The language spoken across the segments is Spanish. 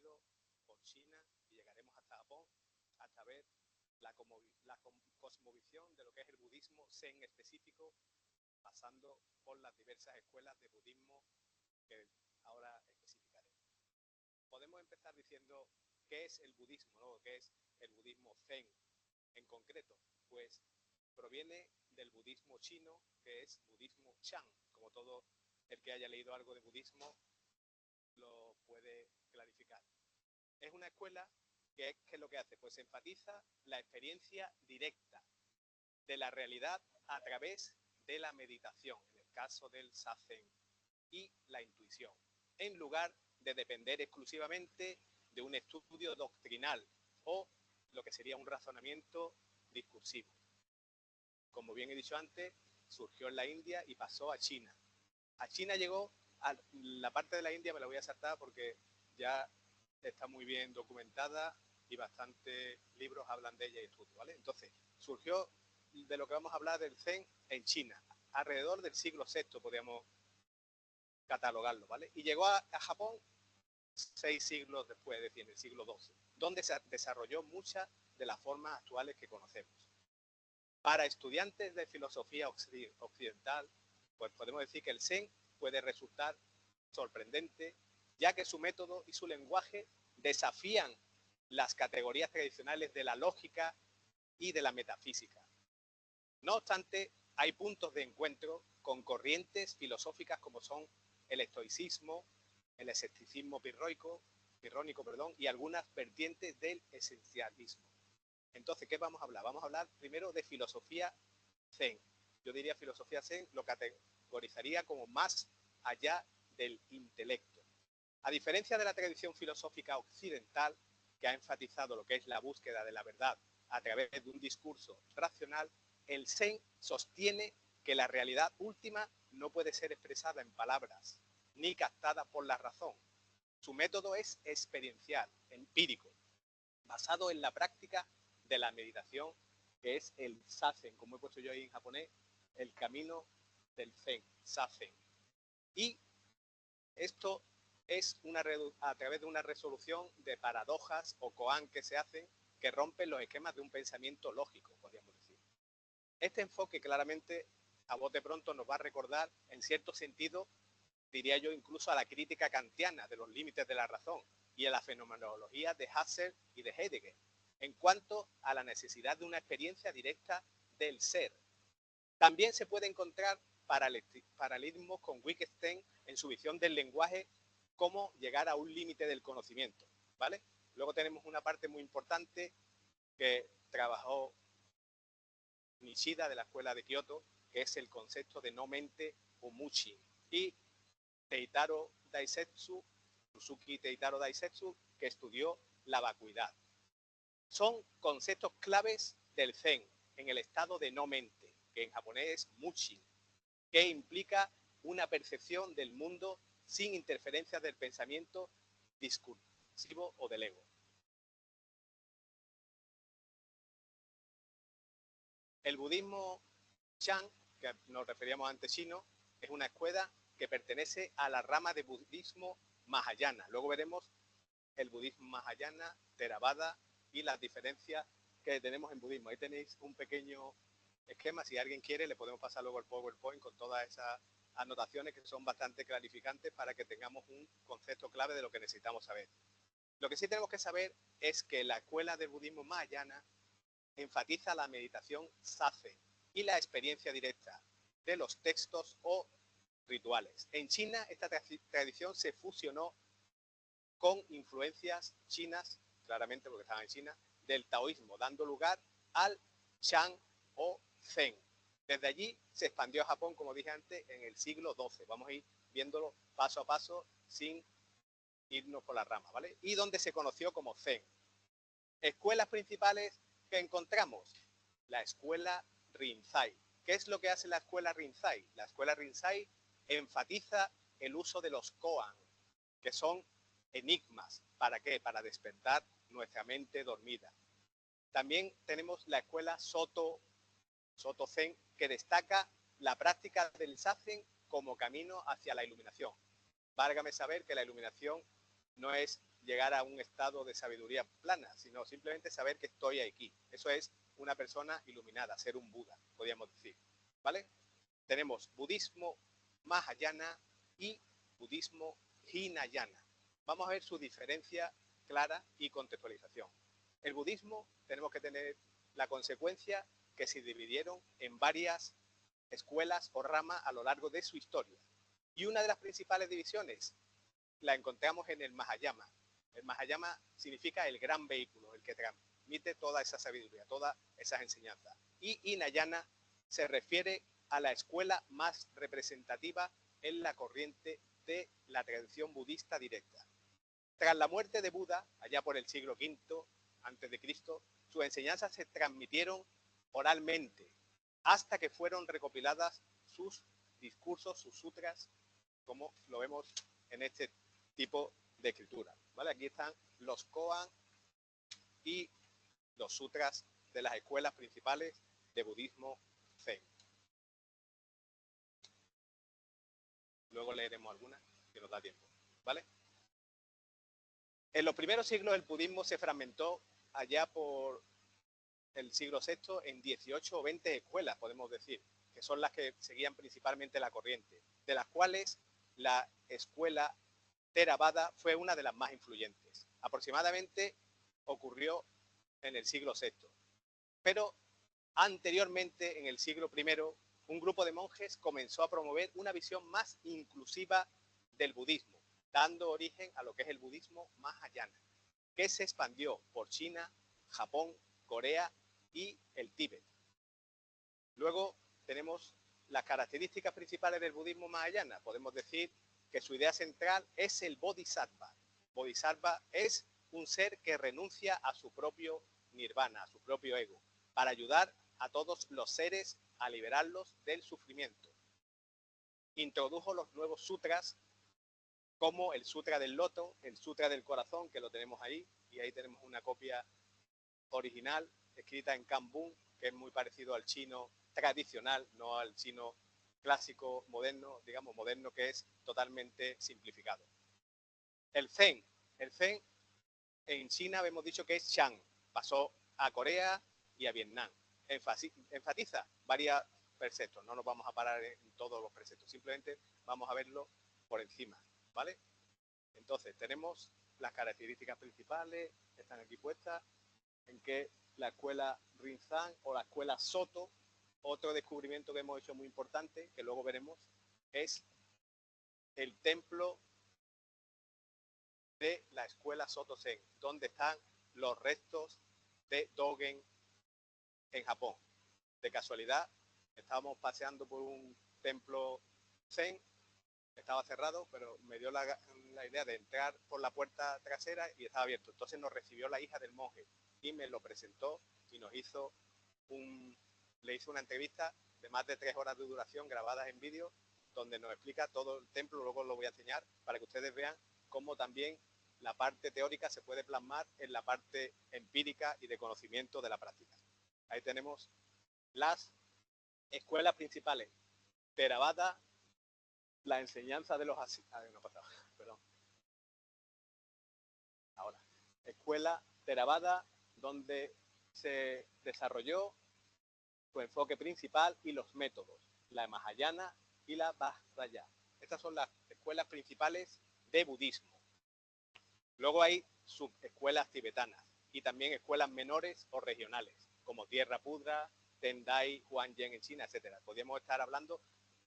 recorrido por China y llegaremos hasta Japón hasta ver la cosmovisión de lo que es el budismo zen específico, pasando por las diversas escuelas de budismo que ahora especificaré. Podemos empezar diciendo qué es el budismo, ¿no? ¿Qué es el budismo zen en concreto? Pues proviene del budismo chino, que es budismo Chan, como todo el que haya leído algo de budismo lo puede clarificar. Es una escuela que es lo que hace, pues enfatiza la experiencia directa de la realidad a través de la meditación, en el caso del Zazen, y la intuición, en lugar de depender exclusivamente de un estudio doctrinal o lo que sería un razonamiento discursivo. Como bien he dicho antes, surgió en la India y pasó a China. A China llegó, a la parte de la India me la voy a saltar porque ya está muy bien documentada y bastantes libros hablan de ella y estudios, ¿vale? Entonces, surgió de lo que vamos a hablar del Zen en China, alrededor del siglo VI podríamos catalogarlo, ¿vale? Y llegó a Japón 6 siglos después, es decir, en el siglo XII, donde se desarrolló muchas de las formas actuales que conocemos. Para estudiantes de filosofía occidental, pues podemos decir que el Zen puede resultar sorprendente, ya que su método y su lenguaje desafían las categorías tradicionales de la lógica y de la metafísica. No obstante, hay puntos de encuentro con corrientes filosóficas como son el estoicismo, el escepticismo pirrónico, y algunas vertientes del esencialismo. Entonces, ¿qué vamos a hablar? Vamos a hablar primero de filosofía Zen. Yo diría filosofía Zen lo categorizaría como más allá del intelecto. A diferencia de la tradición filosófica occidental, que ha enfatizado lo que es la búsqueda de la verdad a través de un discurso racional, el Zen sostiene que la realidad última no puede ser expresada en palabras, ni captada por la razón. Su método es experiencial, empírico, basado en la práctica de la meditación, que es el Zazen, como he puesto yo ahí en japonés, el camino del Zen, Zazen. Y esto es a través de una resolución de paradojas o koan que se hacen que rompen los esquemas de un pensamiento lógico, podríamos decir. Este enfoque claramente, a bote pronto, nos va a recordar, en cierto sentido, diría yo, incluso a la crítica kantiana de los límites de la razón y a la fenomenología de Husserl y de Heidegger, en cuanto a la necesidad de una experiencia directa del ser. También se puede encontrar paralelismos con Wittgenstein en su visión del lenguaje, cómo llegar a un límite del conocimiento, ¿vale? Luego tenemos una parte muy importante que trabajó Nishida de la Escuela de Kioto, que es el concepto de no mente o muchi, y Suzuki Teitaro Daisetsu, que estudió la vacuidad. Son conceptos claves del Zen en el estado de no mente, que en japonés es muchi, que implica una percepción del mundo sin interferencias del pensamiento discursivo o del ego. El budismo Chan, que nos referíamos antes chino, es una escuela que pertenece a la rama de budismo Mahayana. Luego veremos el budismo Mahayana, Theravada y las diferencias que tenemos en budismo. Ahí tenéis un pequeño esquema, si alguien quiere le podemos pasar luego el PowerPoint con todas esas anotaciones que son bastante clarificantes para que tengamos un concepto clave de lo que necesitamos saber. Lo que sí tenemos que saber es que la escuela del budismo Mahayana enfatiza la meditación Zazen y la experiencia directa de los textos o rituales. En China esta tradición se fusionó con influencias chinas, claramente porque estaban en China, del taoísmo, dando lugar al Chan o Zen. Desde allí se expandió a Japón, como dije antes, en el siglo XII. Vamos a ir viéndolo paso a paso sin irnos por las ramas, ¿vale? Y donde se conoció como Zen. Escuelas principales que encontramos. La escuela Rinzai. ¿Qué es lo que hace la escuela Rinzai? La escuela Rinzai enfatiza el uso de los koan, que son enigmas. ¿Para qué? Para despertar nuestra mente dormida. También tenemos la escuela Soto Zen, que destaca la práctica del Zazen como camino hacia la iluminación. Válgame saber que la iluminación no es llegar a un estado de sabiduría plana, sino simplemente saber que estoy aquí. Eso es una persona iluminada, ser un Buda, podríamos decir, ¿vale? Tenemos budismo Mahayana y budismo Hinayana. Vamos a ver su diferencia clara y contextualización. El budismo tenemos que tener la consecuencia que se dividieron en varias escuelas o ramas a lo largo de su historia. Y una de las principales divisiones la encontramos en el Mahayana. El Mahayana significa el gran vehículo, el que transmite toda esa sabiduría, todas esas enseñanzas. Y Hinayana se refiere a la escuela más representativa en la corriente de la tradición budista directa. Tras la muerte de Buda, allá por el siglo V a.C., sus enseñanzas se transmitieron oralmente hasta que fueron recopiladas sus discursos, sus sutras, como lo vemos en este tipo de escritura, ¿vale? Aquí están los koan y los sutras de las escuelas principales de budismo zen. Luego leeremos algunas, que nos da tiempo, ¿vale? En los primeros siglos el budismo se fragmentó allá por el siglo VI en 18 o 20 escuelas, podemos decir, que son las que seguían principalmente la corriente, de las cuales la escuela Theravada fue una de las más influyentes. Aproximadamente ocurrió en el siglo VI. Pero anteriormente, en el siglo I, un grupo de monjes comenzó a promover una visión más inclusiva del budismo, dando origen a lo que es el budismo Mahayana, que se expandió por China, Japón, Corea y el Tíbet. Luego tenemos las características principales del budismo Mahayana. Podemos decir que su idea central es el bodhisattva. Bodhisattva es un ser que renuncia a su propio nirvana, a su propio ego, para ayudar a todos los seres a liberarlos del sufrimiento. Introdujo los nuevos sutras, como el Sutra del Loto, el Sutra del Corazón, que lo tenemos ahí, y ahí tenemos una copia original, escrita en Kanbun, que es muy parecido al chino tradicional, no al chino clásico moderno, digamos moderno, que es totalmente simplificado. El Zen en China hemos dicho que es Shan, pasó a Corea y a Vietnam. Enfatiza varios preceptos, no nos vamos a parar en todos los preceptos, simplemente vamos a verlo por encima, ¿vale? Entonces tenemos las características principales, están aquí puestas, en que la escuela Rinzan o la escuela Soto, otro descubrimiento que hemos hecho muy importante, que luego veremos, es el templo de la escuela Soto Zen, donde están los restos de Dogen en Japón. De casualidad, estábamos paseando por un templo Zen, estaba cerrado, pero me dio la idea de entrar por la puerta trasera y estaba abierto. Entonces nos recibió la hija del monje y me lo presentó y le hizo una entrevista de más de 3 horas de duración grabadas en vídeo, donde nos explica todo el templo. Luego lo voy a enseñar para que ustedes vean cómo también la parte teórica se puede plasmar en la parte empírica y de conocimiento de la práctica. Ahí tenemos las escuelas principales. Theravada, la enseñanza de los Ahora, escuela Theravada, donde se desarrolló su enfoque principal y los métodos, la Mahayana y la Vajrayana. Estas son las escuelas principales de budismo. Luego hay subescuelas tibetanas y también escuelas menores o regionales, como Tierra Pudra, Tendai, Huanyen en China, etc. Podríamos estar hablando.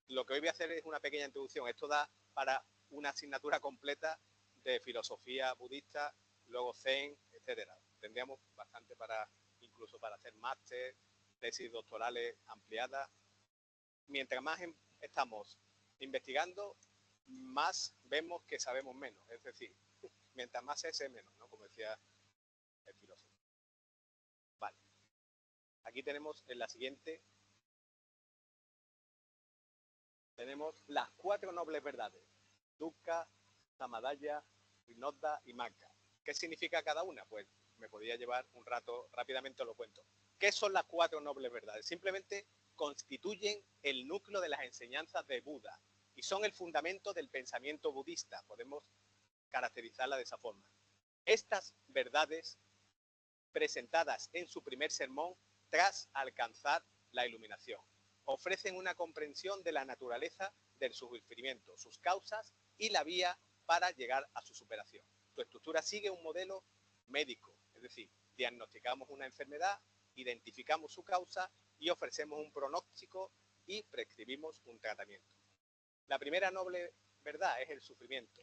Lo que hoy voy a hacer es una pequeña introducción. Esto da para una asignatura completa de filosofía budista, luego Zen, etc. Tendríamos bastante incluso para hacer máster, tesis doctorales ampliadas. Mientras más estamos investigando, más vemos que sabemos menos. Es decir, mientras más sé menos, ¿no? Como decía el filósofo. Vale. Aquí tenemos en la siguiente, tenemos las 4 nobles verdades: Dukkha, Samadaya, Vinoda y Magga. ¿Qué significa cada una? Pues me podría llevar un rato, rápidamente os lo cuento. ¿Qué son las 4 nobles verdades? Simplemente constituyen el núcleo de las enseñanzas de Buda y son el fundamento del pensamiento budista. Podemos caracterizarla de esa forma. Estas verdades presentadas en su primer sermón tras alcanzar la iluminación. Ofrecen una comprensión de la naturaleza del sufrimiento, sus causas y la vía para llegar a su superación. Su estructura sigue un modelo médico, es decir, diagnosticamos una enfermedad, identificamos su causa y ofrecemos un pronóstico y prescribimos un tratamiento. La primera noble verdad es el sufrimiento.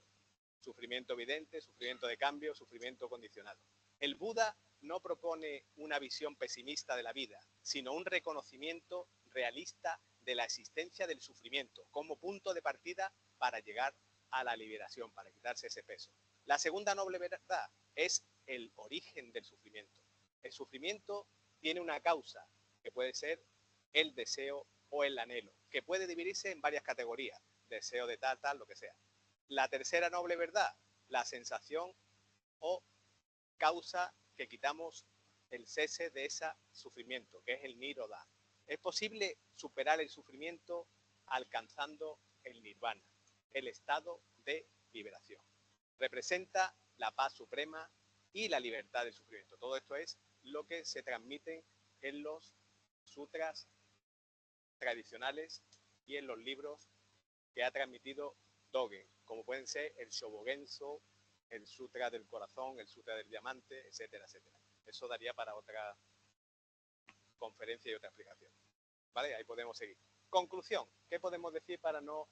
Sufrimiento evidente, sufrimiento de cambio, sufrimiento condicionado. El Buda no propone una visión pesimista de la vida, sino un reconocimiento realista de la existencia del sufrimiento como punto de partida para llegar a la liberación, para quitarse ese peso. La segunda noble verdad es el origen del sufrimiento. El sufrimiento tiene una causa, que puede ser el deseo o el anhelo, que puede dividirse en varias categorías, deseo de tal, tal, lo que sea. La tercera noble verdad, la sensación o causa que quitamos el cese de ese sufrimiento, que es el nirodha. Es posible superar el sufrimiento alcanzando el nirvana, el estado de liberación. Representa la paz suprema y la libertad del sufrimiento. Todo esto es lo que se transmite en los sutras tradicionales y en los libros que ha transmitido Dogen, como pueden ser el Shobogenzo, el Sutra del Corazón, el Sutra del Diamante, etcétera, etcétera. Eso daría para otra conferencia y otra explicación. ¿Vale? Ahí podemos seguir. Conclusión. ¿Qué podemos decir para no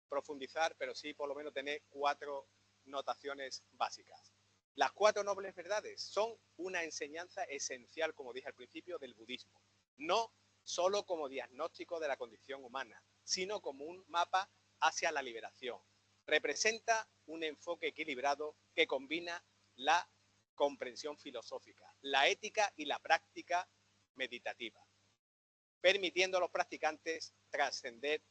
profundizar, pero sí por lo menos tener 4 notaciones básicas? Las 4 nobles verdades son una enseñanza esencial, como dije al principio, del budismo. No solo como diagnóstico de la condición humana, sino como un mapa hacia la liberación. Representa un enfoque equilibrado que combina la comprensión filosófica, la ética y la práctica meditativa, permitiendo a los practicantes trascender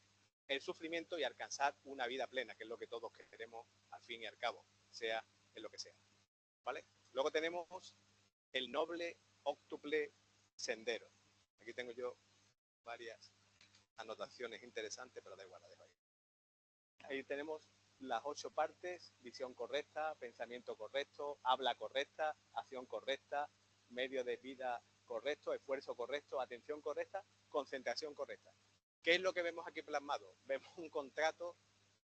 el sufrimiento y alcanzar una vida plena, que es lo que todos queremos al fin y al cabo, sea en lo que sea. ¿Vale? Luego tenemos el noble óctuple sendero. Aquí tengo yo varias anotaciones interesantes, pero da igual, la dejo ahí. Ahí tenemos las 8 partes: visión correcta, pensamiento correcto, habla correcta, acción correcta, medio de vida correcto, esfuerzo correcto, atención correcta, concentración correcta. ¿Qué es lo que vemos aquí plasmado? Vemos un contrato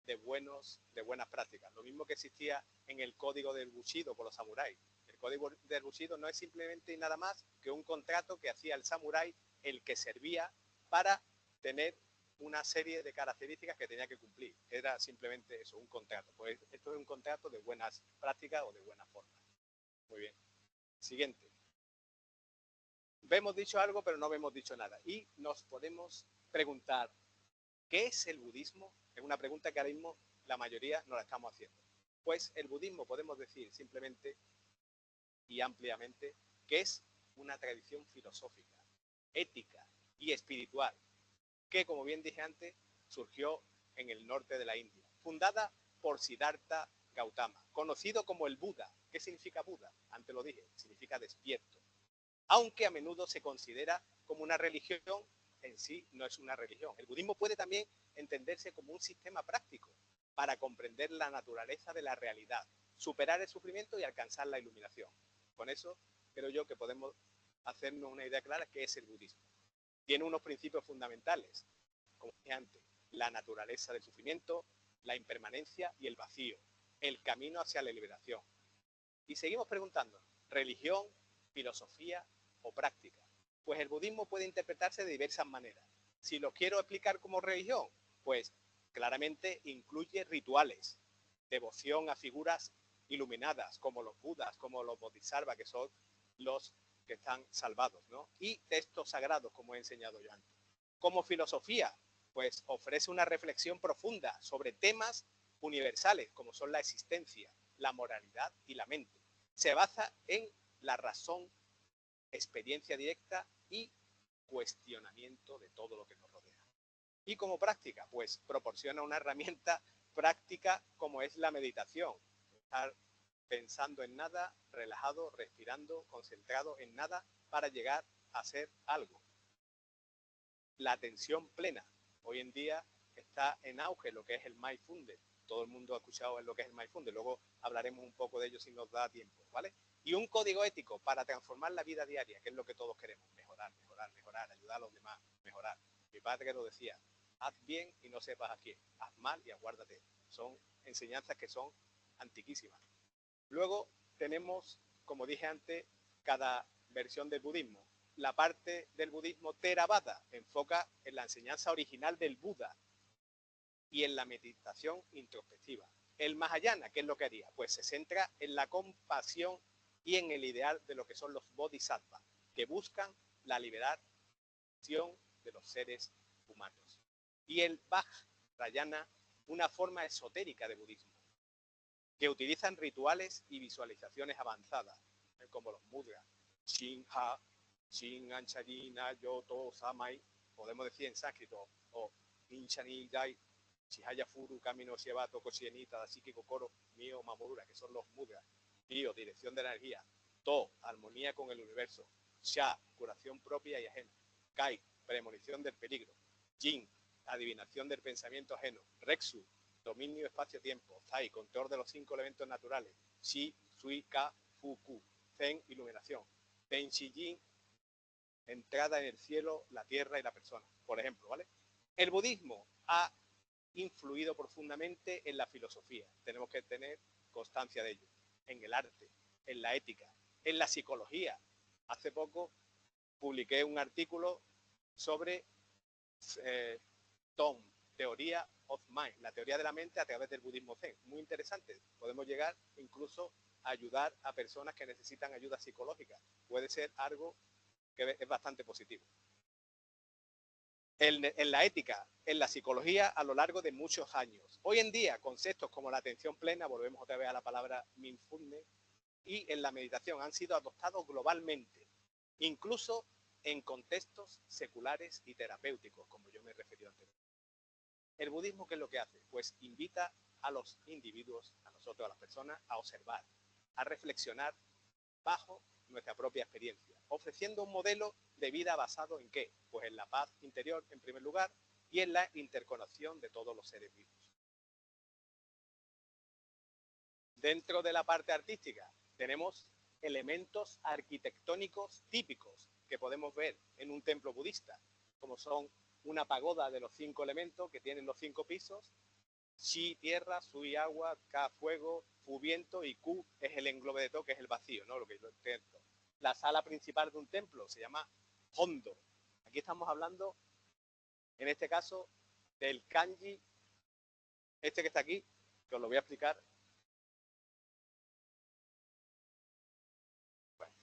de buenas prácticas. Lo mismo que existía en el código del Bushido por los samuráis. El código del Bushido no es simplemente y nada más que un contrato que hacía el samurái, el que servía para tener una serie de características que tenía que cumplir. Era simplemente eso, un contrato. Pues esto es un contrato de buenas prácticas o de buenas formas. Muy bien. Siguiente. Hemos dicho algo, pero no hemos dicho nada. Y nos podemos preguntar, ¿qué es el budismo? Es una pregunta que ahora mismo la mayoría no la estamos haciendo. Pues el budismo podemos decir simplemente y ampliamente que es una tradición filosófica, ética y espiritual que, como bien dije antes, surgió en el norte de la India, fundada por Siddhartha Gautama, conocido como el Buda. ¿Qué significa Buda? Antes lo dije, significa despierto. Aunque a menudo se considera como una religión, en sí no es una religión. El budismo puede también entenderse como un sistema práctico para comprender la naturaleza de la realidad, superar el sufrimiento y alcanzar la iluminación. Con eso creo yo que podemos hacernos una idea clara de qué es el budismo. Tiene unos principios fundamentales, como dije antes: la naturaleza del sufrimiento, la impermanencia y el vacío, el camino hacia la liberación. Y seguimos preguntando, ¿religión, filosofía o práctica? Pues el budismo puede interpretarse de diversas maneras. Si lo quiero explicar como religión, pues claramente incluye rituales, devoción a figuras iluminadas, como los budas, como los bodhisattvas, que son los que están salvados, ¿no? Y textos sagrados, como he enseñado yo antes. Como filosofía, pues ofrece una reflexión profunda sobre temas universales, como son la existencia, la moralidad y la mente. Se basa en la razón, experiencia directa y cuestionamiento de todo lo que nos rodea. Y como práctica, pues proporciona una herramienta práctica como es la meditación. Estar pensando en nada, relajado, respirando, concentrado en nada para llegar a hacer algo. La atención plena. Hoy en día está en auge lo que es el mindfulness, todo el mundo ha escuchado lo que es el Mindfulness, luego hablaremos un poco de ello si nos da tiempo, ¿vale? Y un código ético para transformar la vida diaria, que es lo que todos queremos, mejorar, mejorar, mejorar, ayudar a los demás, mejorar. Mi padre lo decía, haz bien y no sepas a quién, haz mal y aguárdate. Son enseñanzas que son antiquísimas. Luego tenemos, como dije antes, cada versión del budismo. La parte del budismo Theravada enfoca en la enseñanza original del Buda y en la meditación introspectiva. El Mahayana, ¿qué es lo que haría? Pues se centra en la compasión y en el ideal de lo que son los bodhisattvas, que buscan la liberación de los seres humanos. Y el Vajrayana, una forma esotérica de budismo, que utilizan rituales y visualizaciones avanzadas, como los mudras, Shin Ha, Shin Ancharina, Yoto, Samai, podemos decir en sánscrito, o Inchani Dai, Shihaya Furu, Kamino Shiebato, Koshienita, Dashiki Kokoro, Mio, Mamurura, que son los mudras, Pio, dirección de la energía, To, armonía con el universo, Sha, curación propia y ajena, Kai, premonición del peligro, Jin, adivinación del pensamiento ajeno, Rexu, dominio espacio-tiempo, Zai, control de los 5 elementos naturales, Shi, Sui, Ka, Fu, Ku, Zen, iluminación, Ben Shi Jin, entrada en el cielo, la tierra y la persona, por ejemplo, ¿vale? El budismo ha influido profundamente en la filosofía, tenemos que tener constancia de ello, en el arte, en la ética, en la psicología. Hace poco publiqué un artículo sobre Tom, Teoría of Mind, la teoría de la mente a través del budismo zen. Muy interesante. Podemos llegar incluso a ayudar a personas que necesitan ayuda psicológica. Puede ser algo que es bastante positivo. En la ética, en la psicología, a lo largo de muchos años. Hoy en día, conceptos como la atención plena, volvemos otra vez a la palabra mindfulness, y en la meditación han sido adoptados globalmente, incluso en contextos seculares y terapéuticos, como yo me he referido anteriormente. ¿El budismo qué es lo que hace? Pues invita a los individuos, a nosotros, a las personas, a observar, a reflexionar bajo nuestra propia experiencia, ofreciendo un modelo de vida basado en ¿qué? Pues en la paz interior, en primer lugar, y en la interconexión de todos los seres vivos. Dentro de la parte artística tenemos elementos arquitectónicos típicos que podemos ver en un templo budista, como son una pagoda de los 5 elementos que tienen los 5 pisos, Shi, tierra, Sui, agua, Ka, fuego, Fu, viento, y Ku es el englobe de todo, que es el vacío, ¿no? Lo que yo entiendo. La sala principal de un templo se llama Hondo. Aquí estamos hablando, en este caso, del kanji, este que está aquí, que os lo voy a explicar. Bueno,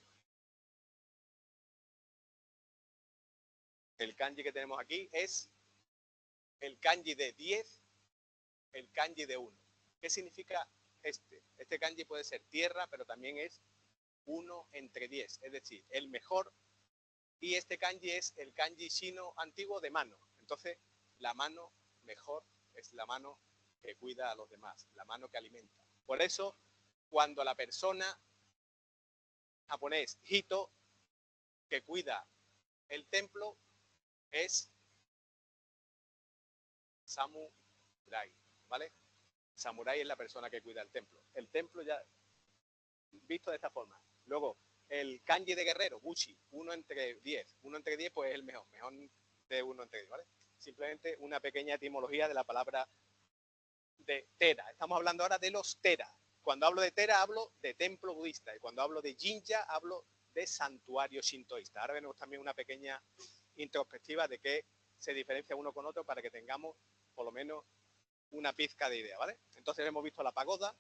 el kanji que tenemos aquí es el kanji de 10, el kanji de 1. ¿Qué significa este? Este kanji puede ser tierra, pero también es 1 entre 10, es decir, el mejor. Y este kanji es el kanji chino antiguo de mano. Entonces, la mano mejor es la mano que cuida a los demás, la mano que alimenta. Por eso, cuando la persona japonés Hito, que cuida el templo, es samurai, ¿vale? Samurai es la persona que cuida el templo. El templo ya visto de esta forma. Luego, el kanji de guerrero, Bushi, 1 entre 10. 1 entre 10 pues es el mejor de 1 entre 10, ¿vale? Simplemente una pequeña etimología de la palabra de Tera. Estamos hablando ahora de los Tera. Cuando hablo de Tera hablo de templo budista y cuando hablo de Jinja hablo de santuario shintoísta. Ahora vemos también una pequeña introspectiva de qué se diferencia uno con otro para que tengamos por lo menos una pizca de idea, ¿vale? Entonces hemos visto la pagoda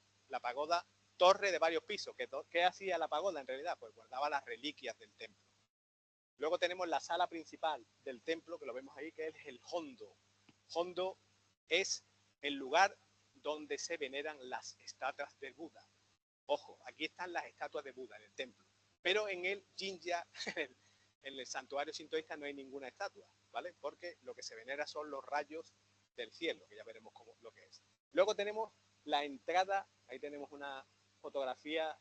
torre de varios pisos. ¿Qué hacía la pagoda en realidad? Pues guardaba las reliquias del templo. Luego tenemos la sala principal del templo, que lo vemos ahí, que es el Hondo. Hondo es el lugar donde se veneran las estatuas de Buda. Ojo, aquí están las estatuas de Buda en el templo. Pero en el Jinja, en el santuario sintoísta, no hay ninguna estatua, ¿vale? Porque lo que se venera son los rayos del cielo, que ya veremos lo que es. Luego tenemos la entrada, ahí tenemos una fotografía,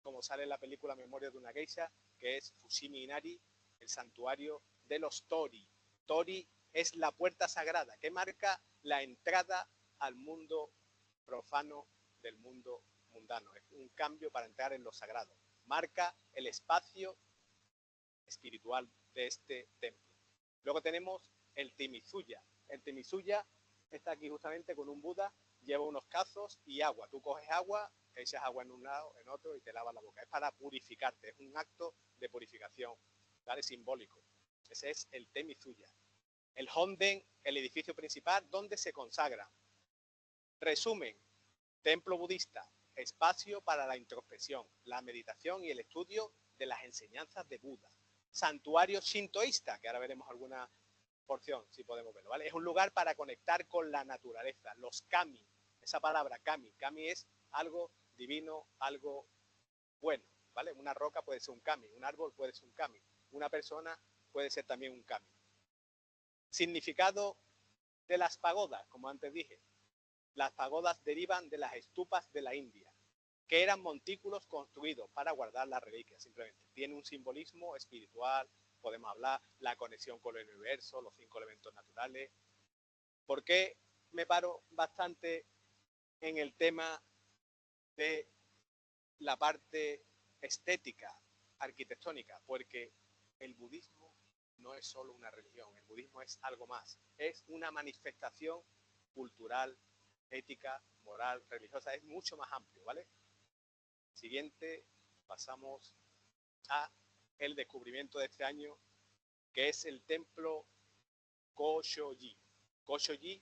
como sale en la película Memoria de una geisha, que es Fushimi Inari, el santuario de los Tori. Tori es la puerta sagrada que marca la entrada al mundo profano del mundo mundano. Es un cambio para entrar en lo sagrado. Marca el espacio espiritual de este templo. Luego tenemos el Timizuya. El Timizuya está aquí justamente con un Buda, lleva unos cazos y agua. Tú coges agua, echas agua en un lado, en otro y te lavas la boca. Es para purificarte, es un acto de purificación, ¿vale? Simbólico. Ese es el Temizuya. El Honden, el edificio principal, donde se consagra. Resumen, templo budista, espacio para la introspección, la meditación y el estudio de las enseñanzas de Buda. Santuario shintoísta, que ahora veremos alguna porción, si podemos verlo, ¿vale? Es un lugar para conectar con la naturaleza, los kami. Esa palabra kami, kami es algo divino, algo bueno, ¿vale? Una roca puede ser un kami, un árbol puede ser un kami, una persona puede ser también un kami. Significado de las pagodas, como antes dije. Las pagodas derivan de las estupas de la India, que eran montículos construidos para guardar las reliquias, simplemente. Tiene un simbolismo espiritual, podemos hablar, la conexión con el universo, los 5 elementos naturales. ¿Por qué me paro bastante en el tema de la parte estética, arquitectónica? Porque el budismo no es solo una religión, el budismo es algo más, es una manifestación cultural, ética, moral, religiosa, es mucho más amplio, ¿vale? Siguiente, pasamos a el descubrimiento de este año, que es el templo Koshoji. Koshoji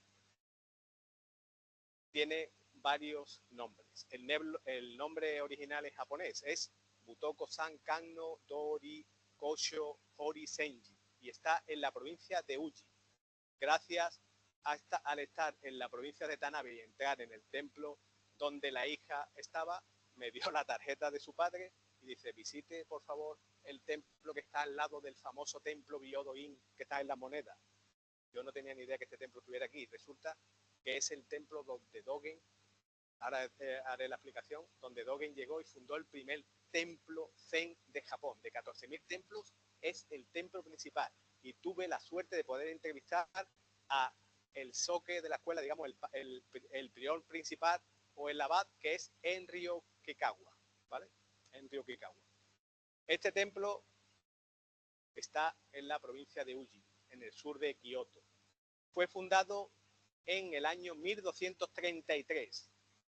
tiene varios nombres. El nombre original en japonés es Butoko-san Kanno Dori Kosho Hori Senji y está en la provincia de Uji. Gracias al estar en la provincia de Tanabe y entrar en el templo donde la hija estaba, me dio la tarjeta de su padre y dice, visite por favor el templo que está al lado del famoso templo Byodo-in que está en la moneda. Yo no tenía ni idea que este templo estuviera aquí. Resulta que es el templo donde Dogen, ahora haré la explicación, donde Dogen llegó y fundó el primer templo zen de Japón. De 14.000 templos es el templo principal. Y tuve la suerte de poder entrevistar a el soke de la escuela, digamos, el prior principal o el abad, que es Enryo Kikawa, ¿vale? Enryo Kikawa. Este templo está en la provincia de Uji, en el sur de Kioto. Fue fundado en el año 1233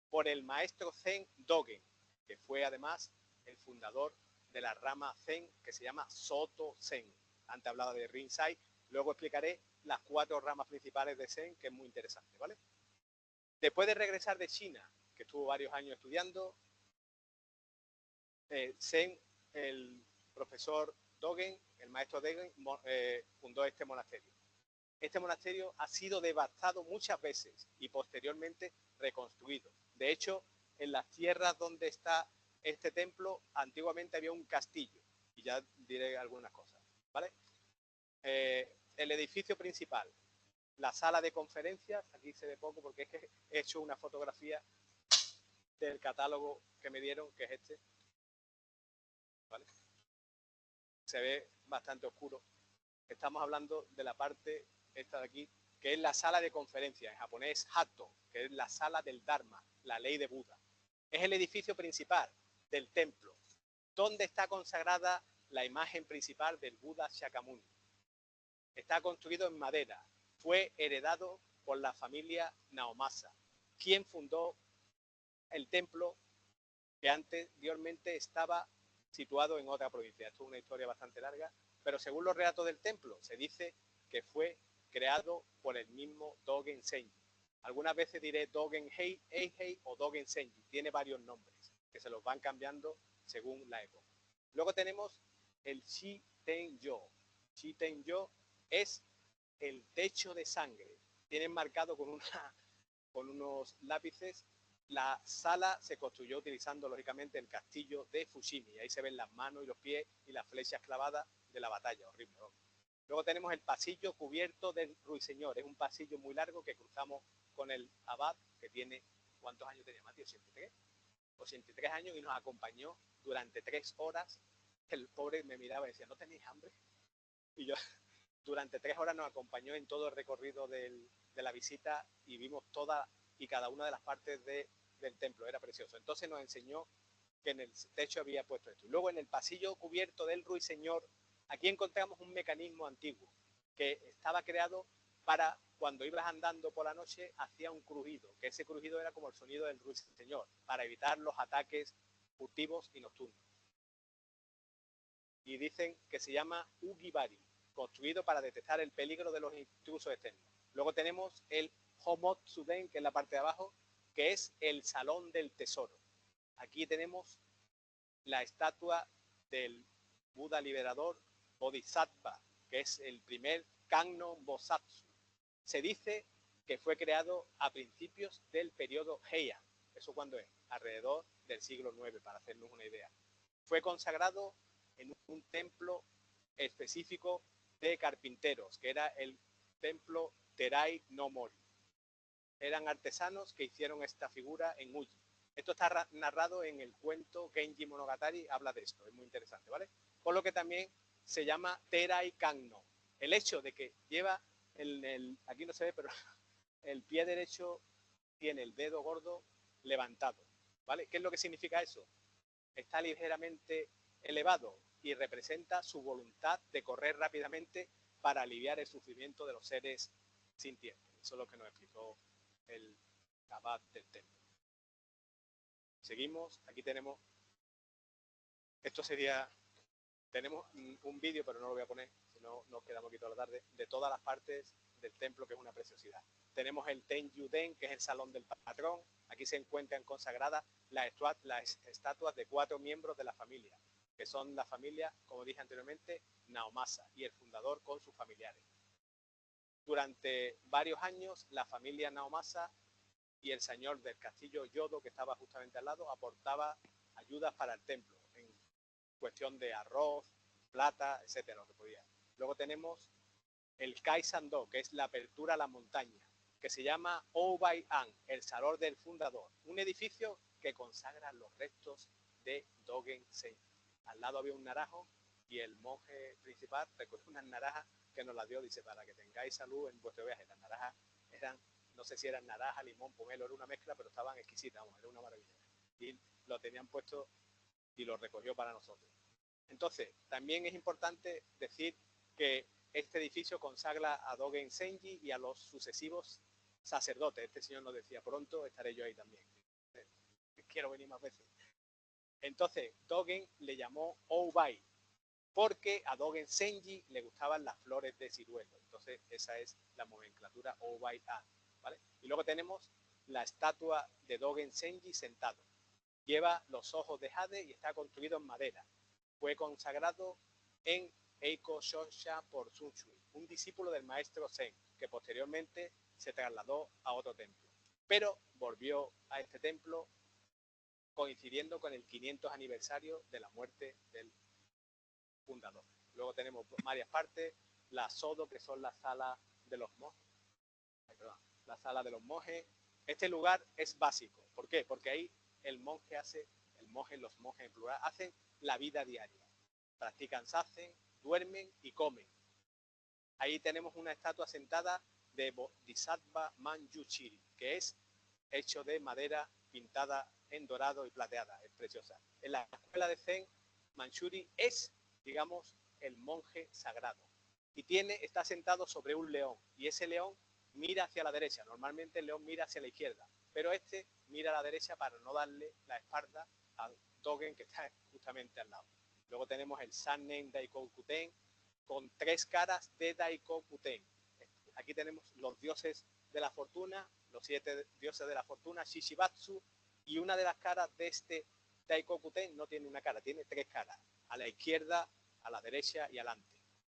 por el maestro Zen Dogen, que fue además el fundador de la rama Zen que se llama Soto Zen. Antes hablaba de Rinzai, luego explicaré las 4 ramas principales de Zen, que es muy interesante, ¿vale? Después de regresar de China, que estuvo varios años estudiando, Zen, el profesor Dogen, el maestro Dogen, fundó este monasterio. Este monasterio ha sido devastado muchas veces y posteriormente reconstruido. De hecho, en las tierras donde está este templo, antiguamente había un castillo. Y ya diré algunas cosas, ¿vale? El edificio principal, la sala de conferencias, aquí se ve poco porque es que he hecho una fotografía del catálogo que me dieron, que es este, ¿vale? Se ve bastante oscuro. Estamos hablando de la parte esta de aquí, que es la sala de conferencias, en japonés Hatto, que es la sala del Dharma, la ley de Buda. Es el edificio principal del templo, donde está consagrada la imagen principal del Buda Shakyamuni. Está construido en madera, fue heredado por la familia Naomasa, quien fundó el templo que anteriormente estaba situado en otra provincia. Esto es una historia bastante larga, pero según los relatos del templo, se dice que fue creado por el mismo Dogen Senji. Algunas veces diré Dogen Eihei o Dogen Senji. Tiene varios nombres, que se los van cambiando según la época. Luego tenemos el Shitenjo. Shitenjo es el techo de sangre. Tienen marcado con unos lápices. La sala se construyó utilizando, lógicamente, el castillo de Fushimi. Ahí se ven las manos y los pies y las flechas clavadas de la batalla. Horrible, ¿no? Luego tenemos el pasillo cubierto del ruiseñor. Es un pasillo muy largo que cruzamos con el abad, que tiene... ¿Cuántos años tenía, Mati? ¿83? 83 años y nos acompañó durante 3 horas. El pobre me miraba y decía, ¿no tenéis hambre? Y yo, durante 3 horas nos acompañó en todo el recorrido de la visita y vimos toda y cada una de las partes del templo. Era precioso. Entonces nos enseñó que en el techo había puesto esto. Y luego en el pasillo cubierto del ruiseñor, aquí encontramos un mecanismo antiguo que estaba creado para cuando ibas andando por la noche hacía un crujido, que ese crujido era como el sonido del ruiseñor, para evitar los ataques furtivos y nocturnos. Y dicen que se llama Ugibari, construido para detectar el peligro de los intrusos externos. Luego tenemos el Homotsuden, que es la parte de abajo, que es el Salón del Tesoro. Aquí tenemos la estatua del Buda liberador Bodhisattva, que es el primer Kannon Bosatsu. Se dice que fue creado a principios del periodo Heian. ¿Eso cuándo es? Alrededor del siglo IX, para hacernos una idea. Fue consagrado en un templo específico de carpinteros, que era el templo Terai no Mori. Eran artesanos que hicieron esta figura en Uji. Esto está narrado en el cuento Genji Monogatari, habla de esto, es muy interesante, ¿vale? Por lo que también se llama Terai Kanno. El hecho de que lleva, aquí no se ve, pero el pie derecho tiene el dedo gordo levantado, ¿vale? ¿Qué es lo que significa eso? Está ligeramente elevado y representa su voluntad de correr rápidamente para aliviar el sufrimiento de los seres sintientes. Eso es lo que nos explicó el abad del templo. Seguimos, aquí tenemos, esto sería, tenemos un vídeo, pero no lo voy a poner, si no nos quedamos aquí toda la tarde, de todas las partes del templo, que es una preciosidad. Tenemos el Tenjuden, que es el salón del patrón. Aquí se encuentran consagradas las estatuas de 4 miembros de la familia, que son la familia, como dije anteriormente, Naomasa, y el fundador con sus familiares. Durante varios años, la familia Naomasa y el señor del castillo Yodo, que estaba justamente al lado, aportaba ayudas para el templo, en cuestión de arroz, plata, etcétera, lo que podía. Luego tenemos el Kaisando, que es la apertura a la montaña, que se llama Obai-an, el salón del fundador, un edificio que consagra los restos de Dogen Zenji. Al lado había un naranjo y el monje principal recogió unas naranjas que nos las dio, dice, para que tengáis salud en vuestro viaje. Las naranjas eran, no sé si eran naranja, limón, pomelo, era una mezcla, pero estaban exquisitas, vamos, era una maravilla. Y lo tenían puesto y lo recogió para nosotros. Entonces, también es importante decir que este edificio consagra a Dogen Zenji y a los sucesivos sacerdotes. Este señor nos decía, pronto estaré yo ahí también. Quiero venir más veces. Entonces, Dogen le llamó Oubai, porque a Dogen Zenji le gustaban las flores de ciruelo. Entonces, esa es la nomenclatura Oubai-an, ¿vale? Y luego tenemos la estatua de Dogen Zenji sentado. Lleva los ojos de jade y está construido en madera. Fue consagrado en Eiko Shosha por Sun Shui, un discípulo del maestro Zen, que posteriormente se trasladó a otro templo. Pero volvió a este templo coincidiendo con el 500 aniversario de la muerte del fundador. Luego tenemos varias partes, la Sodo, que son las salas de los monjes. La sala de los monjes. Este lugar es básico. ¿Por qué? Porque ahí el monje hace, los monjes en plural, hacen la vida diaria. Practican sazen, duermen y comen. Ahí tenemos una estatua sentada de Bodhisattva Manjushri, que es hecho de madera pintada en dorado y plateada. Es preciosa. En la escuela de Zen, Manjusri es, digamos, el monje sagrado. Y está sentado sobre un león. Y ese león mira hacia la derecha. Normalmente el león mira hacia la izquierda. Pero este mira a la derecha para no darle la espalda al Dogen que está justamente al lado. Luego tenemos el Sannen Daikokuten con 3 caras de Daikokuten. Aquí tenemos los dioses de la fortuna, los 7 dioses de la fortuna, Shishibatsu, y una de las caras de este Daikokuten no tiene una cara, tiene 3 caras, a la izquierda, a la derecha y adelante.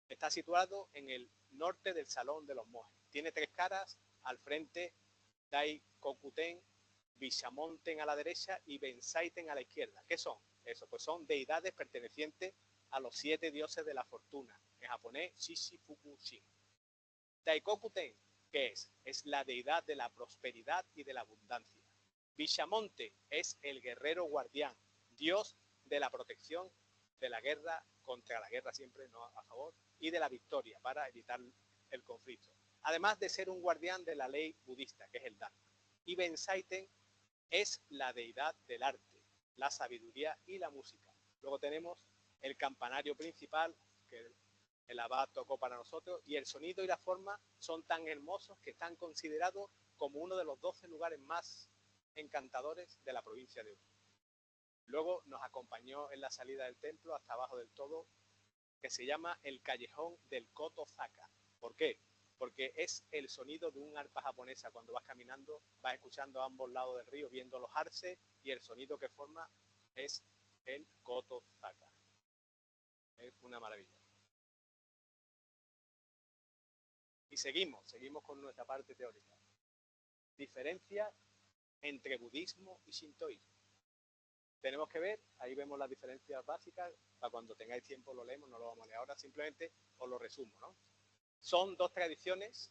Está situado en el norte del salón de los monjes. Tiene 3 caras, al frente Daikokuten, Bishamonten a la derecha y Bensaiten a la izquierda. ¿Qué son? Eso, pues son deidades pertenecientes a los 7 dioses de la fortuna, en japonés Shishi-Fuku-Shin. Daikokuten, ¿qué es? Es la deidad de la prosperidad y de la abundancia. Bishamonte es el guerrero guardián, dios de la protección, de la guerra, contra la guerra siempre, no a favor, y de la victoria para evitar el conflicto. Además de ser un guardián de la ley budista, que es el Dharma. Y Benzaiten es la deidad del arte, la sabiduría y la música. Luego tenemos el campanario principal, que el abad tocó para nosotros, y el sonido y la forma son tan hermosos que están considerados como uno de los 12 lugares más encantadores de la provincia de Urumqi. Luego nos acompañó en la salida del templo hasta abajo del todo, que se llama el Callejón del Koto Zaka. ¿Por qué? Porque es el sonido de un arpa japonesa. Cuando vas caminando, vas escuchando a ambos lados del río, viendo los arces, y el sonido que forma es el Koto Zaka. Es una maravilla. Y seguimos con nuestra parte teórica. Diferencia entre budismo y shintoísmo. Tenemos que ver, ahí vemos las diferencias básicas, para cuando tengáis tiempo lo leemos, no lo vamos a leer ahora, simplemente os lo resumo, ¿no? Son dos tradiciones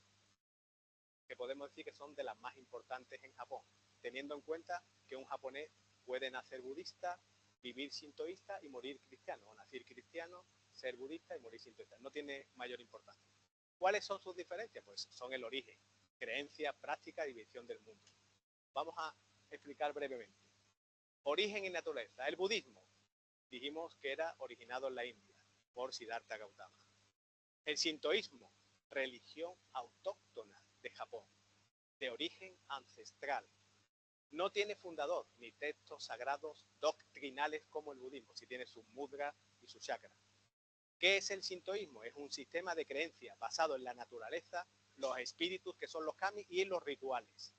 que podemos decir que son de las más importantes en Japón, teniendo en cuenta que un japonés puede nacer budista, vivir sintoísta y morir cristiano, o nacer cristiano, ser budista y morir sintoísta. No tiene mayor importancia. ¿Cuáles son sus diferencias? Pues son el origen, creencia, práctica y visión del mundo. Vamos a explicar brevemente. Origen y naturaleza. El budismo, dijimos que era originado en la India, por Siddhartha Gautama. El sintoísmo, religión autóctona de Japón, de origen ancestral. No tiene fundador ni textos sagrados doctrinales como el budismo, si tiene sus mudras y sus chakras. ¿Qué es el sintoísmo? Es un sistema de creencias basado en la naturaleza, los espíritus que son los kami y en los rituales.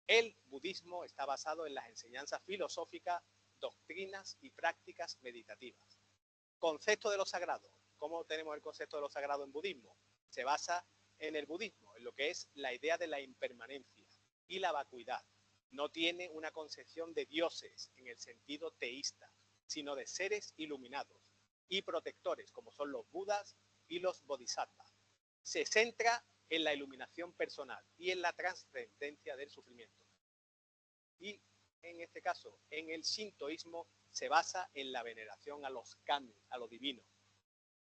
El budismo está basado en las enseñanzas filosóficas, doctrinas y prácticas meditativas. Concepto de lo sagrado. ¿Cómo tenemos el concepto de lo sagrado en budismo? Se basa en el budismo, en lo que es la idea de la impermanencia y la vacuidad. No tiene una concepción de dioses en el sentido teísta, sino de seres iluminados y protectores, como son los budas y los bodhisattvas. Se centra en la iluminación personal y en la trascendencia del sufrimiento. Y en este caso, en el shintoísmo, se basa en la veneración a los kami, a lo divino,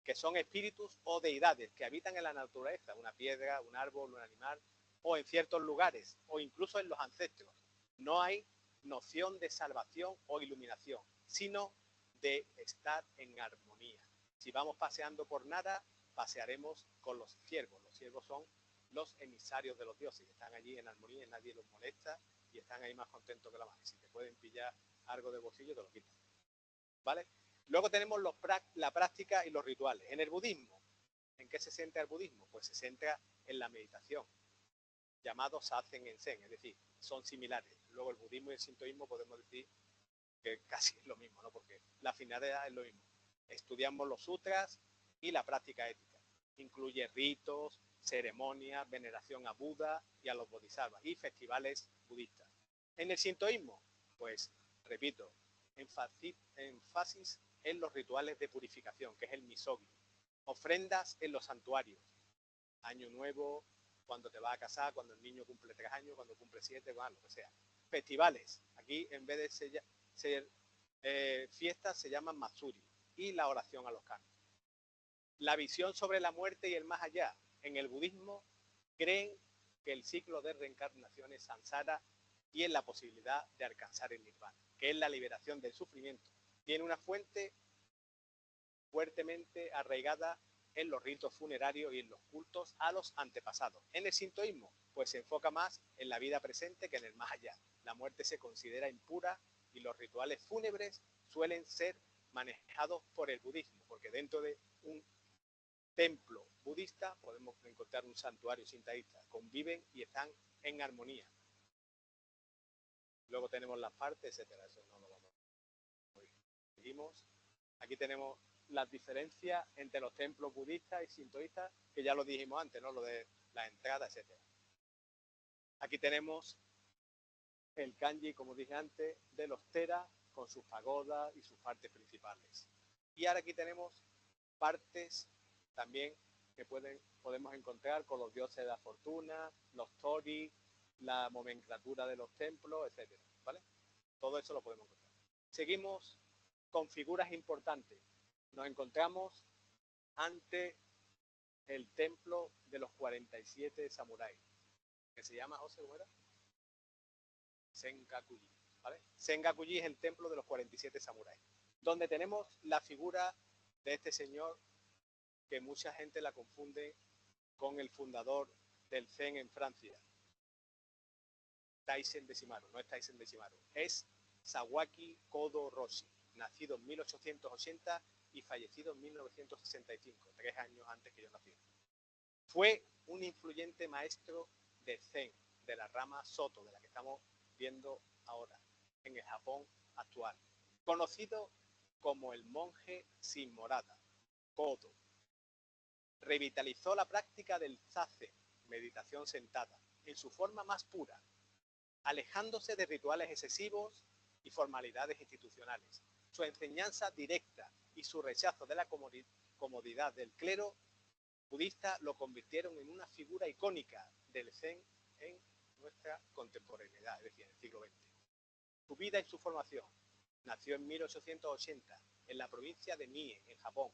que son espíritus o deidades que habitan en la naturaleza, una piedra, un árbol, un animal, o en ciertos lugares, o incluso en los ancestros. No hay noción de salvación o iluminación, sino de estar en armonía. Si vamos paseando por nada, pasearemos con los ciervos. Los ciervos son los emisarios de los dioses, que están allí en armonía, nadie los molesta y están ahí más contentos que la madre. Si te pueden pillar algo de bolsillo, te lo quitan. ¿Vale? Luego tenemos la práctica y los rituales. En el budismo, ¿en qué se centra el budismo? Pues se centra en la meditación, llamado Sazen en Zen, es decir, son similares. Luego el budismo y el sintoísmo podemos decir que casi es lo mismo, ¿no? Porque la finalidad es lo mismo. Estudiamos los sutras y la práctica ética. Incluye ritos, ceremonias, veneración a Buda y a los bodhisattvas y festivales budistas. En el sintoísmo, pues, repito, énfasis en los rituales de purificación, que es el misogi. Ofrendas en los santuarios. Año nuevo, cuando te vas a casar, cuando el niño cumple 3 años, cuando cumple 7, bueno, lo que sea. Festivales. Aquí, en vez de ser fiestas, se llaman matsuri. Y la oración a los kami. La visión sobre la muerte y el más allá. En el budismo, creen que el ciclo de reencarnación es samsara y en la posibilidad de alcanzar el nirvana, que es la liberación del sufrimiento. Tiene una fuente fuertemente arraigada en los ritos funerarios y en los cultos a los antepasados. En el sintoísmo, pues se enfoca más en la vida presente que en el más allá. La muerte se considera impura y los rituales fúnebres suelen ser manejados por el budismo, porque dentro de un templo budista podemos encontrar un santuario sintaísta. Conviven y están en armonía. Luego tenemos las partes, etcétera. Eso no lo vamos a ver. Seguimos. Aquí tenemos las diferencias entre los templos budistas y sintoístas, que ya lo dijimos antes, ¿no? Lo de la entrada, etcétera. Aquí tenemos el kanji, como dije antes, de los Tera, con sus pagodas y sus partes principales. Y ahora aquí tenemos partes también que podemos encontrar con los dioses de la fortuna, los tori, la nomenclatura de los templos, etcétera, ¿vale? Todo eso lo podemos encontrar. Seguimos con figuras importantes. Nos encontramos ante el templo de los 47 samuráis, que se llama, José, ¿cómo era? Sengakuji, ¿vale? Sengakuji es el templo de los 47 samuráis, donde tenemos la figura de este señor que mucha gente la confunde con el fundador del Zen en Francia, Taisen Deshimaru. No es Taisen Deshimaru, es Sawaki Kodo Roshi, nacido en 1880 y fallecido en 1965, 3 años antes que yo nací. Fue un influyente maestro de Zen, de la rama Soto, de la que estamos viendo ahora, en el Japón actual, conocido como el monje sin morada, Kodo. Revitalizó la práctica del Zazen, meditación sentada, en su forma más pura, alejándose de rituales excesivos y formalidades institucionales. Su enseñanza directa y su rechazo de la comodidad del clero budista lo convirtieron en una figura icónica del Zen en nuestra contemporaneidad, es decir, en el siglo XX. Su vida y su formación. Nació en 1880 en la provincia de Mie, en Japón,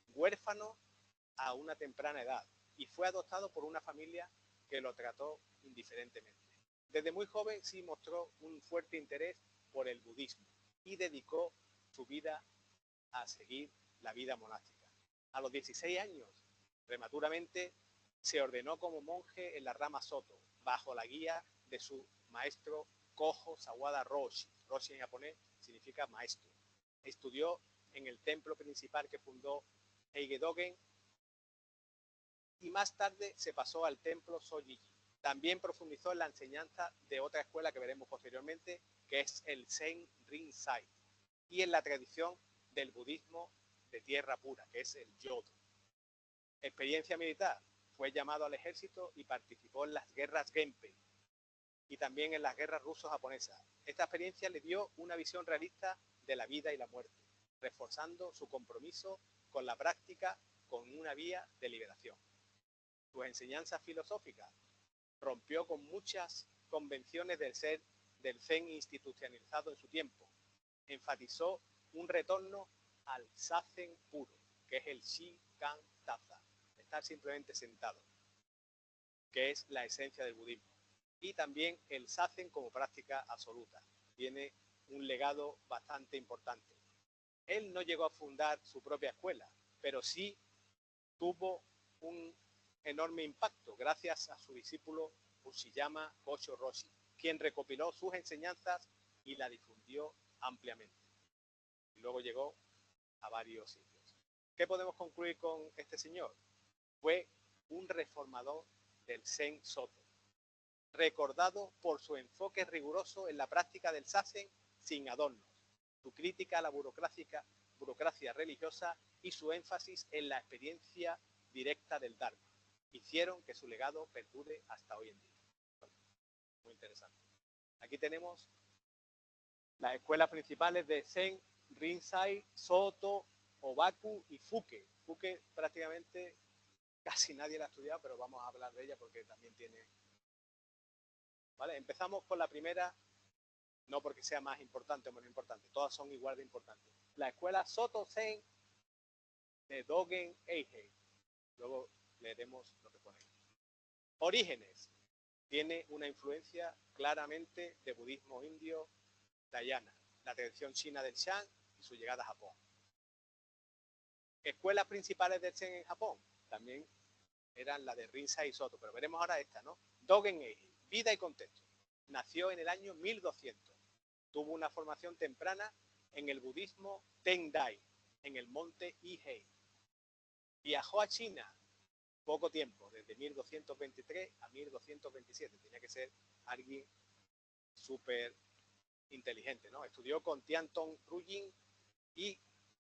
huérfano a una temprana edad, y fue adoptado por una familia que lo trató indiferentemente. Desde muy joven sí mostró un fuerte interés por el budismo y dedicó su vida a seguir la vida monástica. A los 16 años, prematuramente, se ordenó como monje en la rama Soto, bajo la guía de su maestro Kojo Sawada Roshi. Roshi en japonés significa maestro. Estudió en el templo principal que fundó Heigedogen y más tarde se pasó al templo Sojiji. También profundizó en la enseñanza de otra escuela que veremos posteriormente, que es el Zen Rinzai, y en la tradición del budismo de tierra pura, que es el Yodo. Experiencia militar. Fue llamado al ejército y participó en las guerras Genpei y también en las guerras ruso-japonesas. Esta experiencia le dio una visión realista de la vida y la muerte, reforzando su compromiso con la práctica con una vía de liberación. Sus enseñanzas filosóficas. Rompió con muchas convenciones del Zen institucionalizado en su tiempo. Enfatizó un retorno al Zazen puro, que es el Shikan Taza, estar simplemente sentado, que es la esencia del budismo. Y también el Zazen como práctica absoluta. Tiene un legado bastante importante. Él no llegó a fundar su propia escuela, pero sí tuvo un enorme impacto gracias a su discípulo Ushiyama Kosho Roshi, quien recopiló sus enseñanzas y la difundió ampliamente. Y luego llegó a varios sitios. ¿Qué podemos concluir con este señor? Fue un reformador del Zen Soto, recordado por su enfoque riguroso en la práctica del Zazen sin adornos, su crítica a la burocracia religiosa y su énfasis en la experiencia directa del Dharma hicieron que su legado perdure hasta hoy en día. Muy interesante. Aquí tenemos las escuelas principales de Zen, Rinzai, Soto, Obaku y Fuke. Fuke prácticamente casi nadie la ha estudiado, pero vamos a hablar de ella porque también tiene... ¿Vale? Empezamos con la primera, no porque sea más importante o menos importante, todas son igual de importantes. La escuela Soto Zen de Dogen Eihei. Luego leeremos lo que pone. Orígenes. Tiene una influencia claramente de budismo indio Dhyana, la tradición china del Shan y su llegada a Japón. Escuelas principales del Zen en Japón también eran la de Rinzai y Soto, pero veremos ahora esta, ¿no? Dogen Eihei, vida y contexto. Nació en el año 1200. Tuvo una formación temprana en el budismo Tendai, en el monte Ihei. Viajó a China poco tiempo, desde 1223 a 1227. Tenía que ser alguien súper inteligente, ¿no? Estudió con Tiantong Rujin y